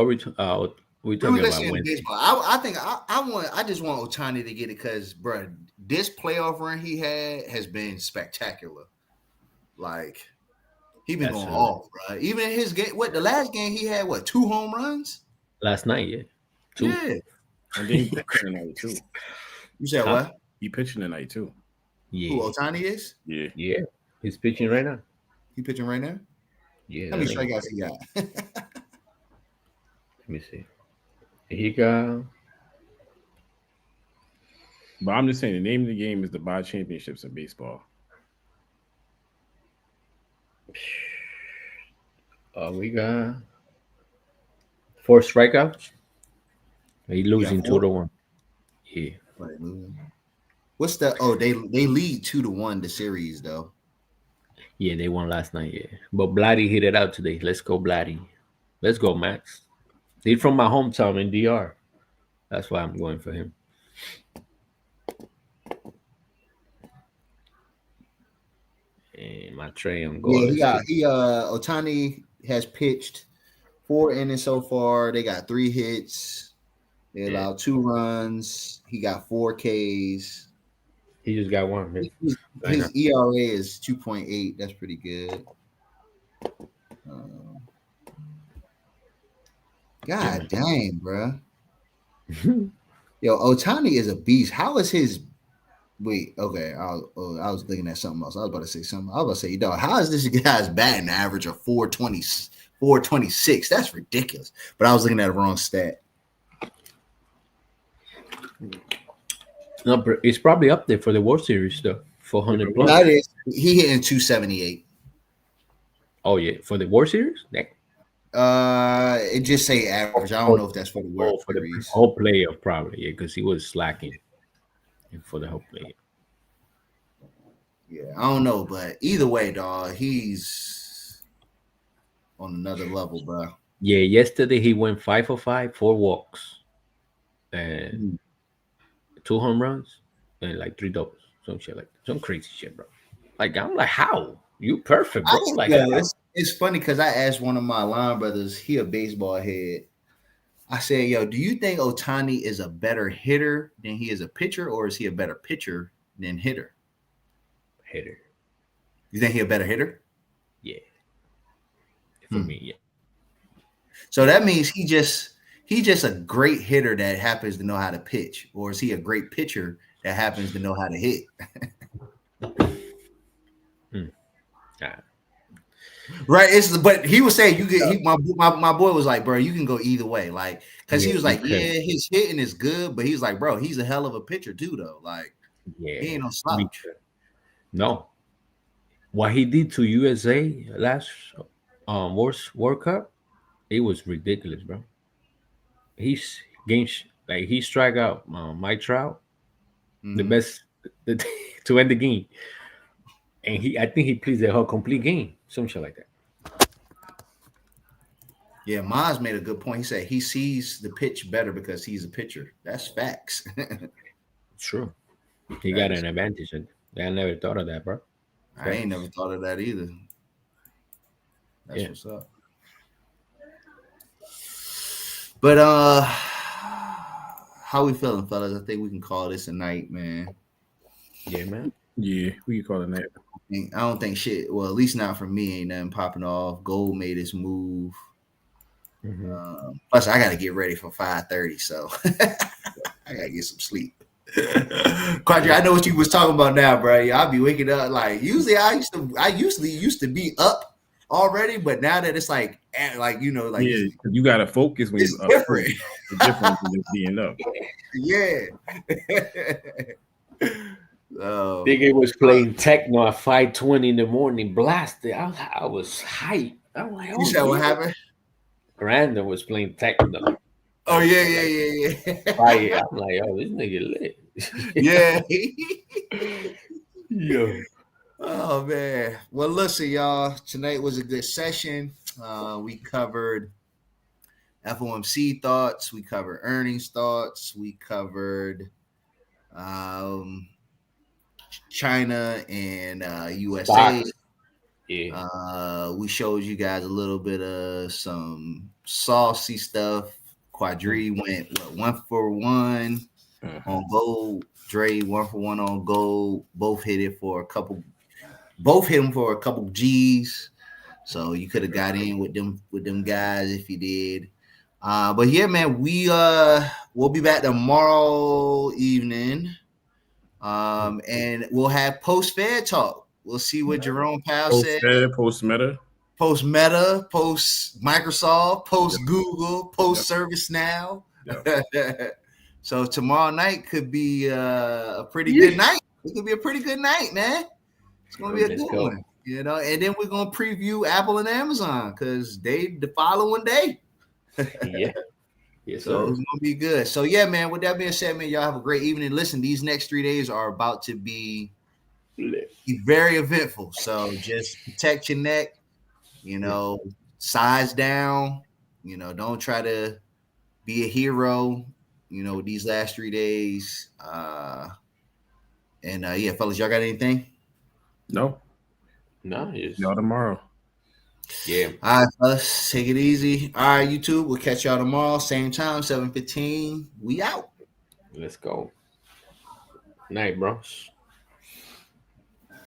we talking about Wednesday? Baseball. I just want Otani to get it because, bro, this playoff run he had has been spectacular. Like he been going off, bro. Even in his game, the last game he had 2 home runs Last night, yeah. 2. Yeah. And then he pitching tonight too. You said what? He pitching tonight too. Yeah. Who Otani is? Yeah. Yeah. He's pitching right now. He pitching right now? Yeah. How many strikeouts he got? Let me see. He got. But I'm just saying the name of the game is to buy championships in baseball. We got 4 strikeouts. He losing 2-1. Yeah. What's the? Oh, they lead 2-1 the series though. Yeah, they won last night. Yeah, but Blatty hit it out today. Let's go, Blatty. Let's go, Max. He's from my hometown in DR. That's why I'm going for him. And my Trey, I'm going. Yeah, Otani has pitched 4 innings so far. They got 3 hits. They Yeah. allowed 2 runs. He got 4 Ks. He just got one. Man. His ERA is 2.8. That's pretty good. God dang, bro. Yo, Ohtani is a beast. How is his? Wait, okay. I was looking at something else. I was about to say something. I was about to say, dog, how is this guy's batting average of 420, 426? That's ridiculous. But I was looking at the wrong stat. No, it's probably up there for the World Series though. 400 plus. That is, he hitting 278. Oh yeah, for the World Series. It just say average. I don't know if that's for the World for the Series. whole playoff, probably, yeah, because he was slacking for the whole playoff. Yeah, I don't know, but either way, dog, he's on another level, bro. Yeah, yesterday he went 5 for 5, 4 walks, and 2 home runs, and like 3 doubles, some shit like that. Some crazy shit, bro. Like I'm like, how you perfect, bro? It's funny because I asked one of my line brothers, he a baseball head. I said, yo, do you think Ohtani is a better hitter than he is a pitcher, or is he a better pitcher than hitter? Hitter. You think he a better hitter? Yeah. For me, yeah. So that means he's just a great hitter that happens to know how to pitch, or is he a great pitcher that happens to know how to hit? Right, but he was saying my boy was like, bro, you can go either way, like, because he was like, his hitting is good, but he's like, bro, he's a hell of a pitcher too, though. Like, he ain't no slouch. No, what he did to USA last World Cup, it was ridiculous, bro. He's games like he strike out Mike Trout, the best to end the game, and I think he plays the whole complete game, some shit like that. Yeah, Maz made a good point. He said he sees the pitch better because he's a pitcher. That's facts. True. He got an advantage. I never thought of that, bro. I ain't never thought of that either. That's what's up. But how we feeling, fellas? I think we can call this a night, man. Yeah, man. Yeah, we can call it a night. I don't think shit. Well, at least not for me. Ain't nothing popping off. Gold made his move. Plus, I got to get ready for 5:30, so I got to get some sleep. Quadree, I know what you was talking about now, bro. I'll be waking up like usually. I usually used to be up already, but now that it's like you know, like you gotta focus when it's different. It's different than being up. Yeah. Think it was playing techno at 5:20 in the morning, blasted. I was hyped. I'm like, you said what happened? Random was playing techno. Oh yeah. I'm like, oh, this nigga lit. Yeah. Yo. Oh man. Well, listen, y'all. Tonight was a good session. We covered FOMC thoughts. We covered earnings thoughts. We covered China and USA. Yeah. We showed you guys a little bit of some saucy stuff. Quadree went 1 for 1 on gold. Dre 1 for 1 on gold. Both hit him for a couple G's. So you could have got in with them guys if you did. But yeah, man, we'll be back tomorrow evening. And we'll have post-Fed talk. We'll see what Jerome Powell said. Post-Meta, post-Microsoft, post-Google, post-ServiceNow. Yep. So tomorrow night could be a pretty good night. It could be a pretty good night, man. It's going to be a good one. You know, and then we're going to preview Apple and Amazon because the following day. Yeah. Yes, so it's gonna be good. So yeah, man. With that being said, man, y'all have a great evening. Listen, these next 3 days are about to be very eventful. So just protect your neck. You know, size down. You know, don't try to be a hero. You know, these last 3 days. Yeah, fellas, y'all got anything? No. No. Y'all tomorrow. Yeah. All right, fellas, take it easy. All right, YouTube, we'll catch y'all tomorrow, same time, 7:15. We out. Let's go. Night, bros.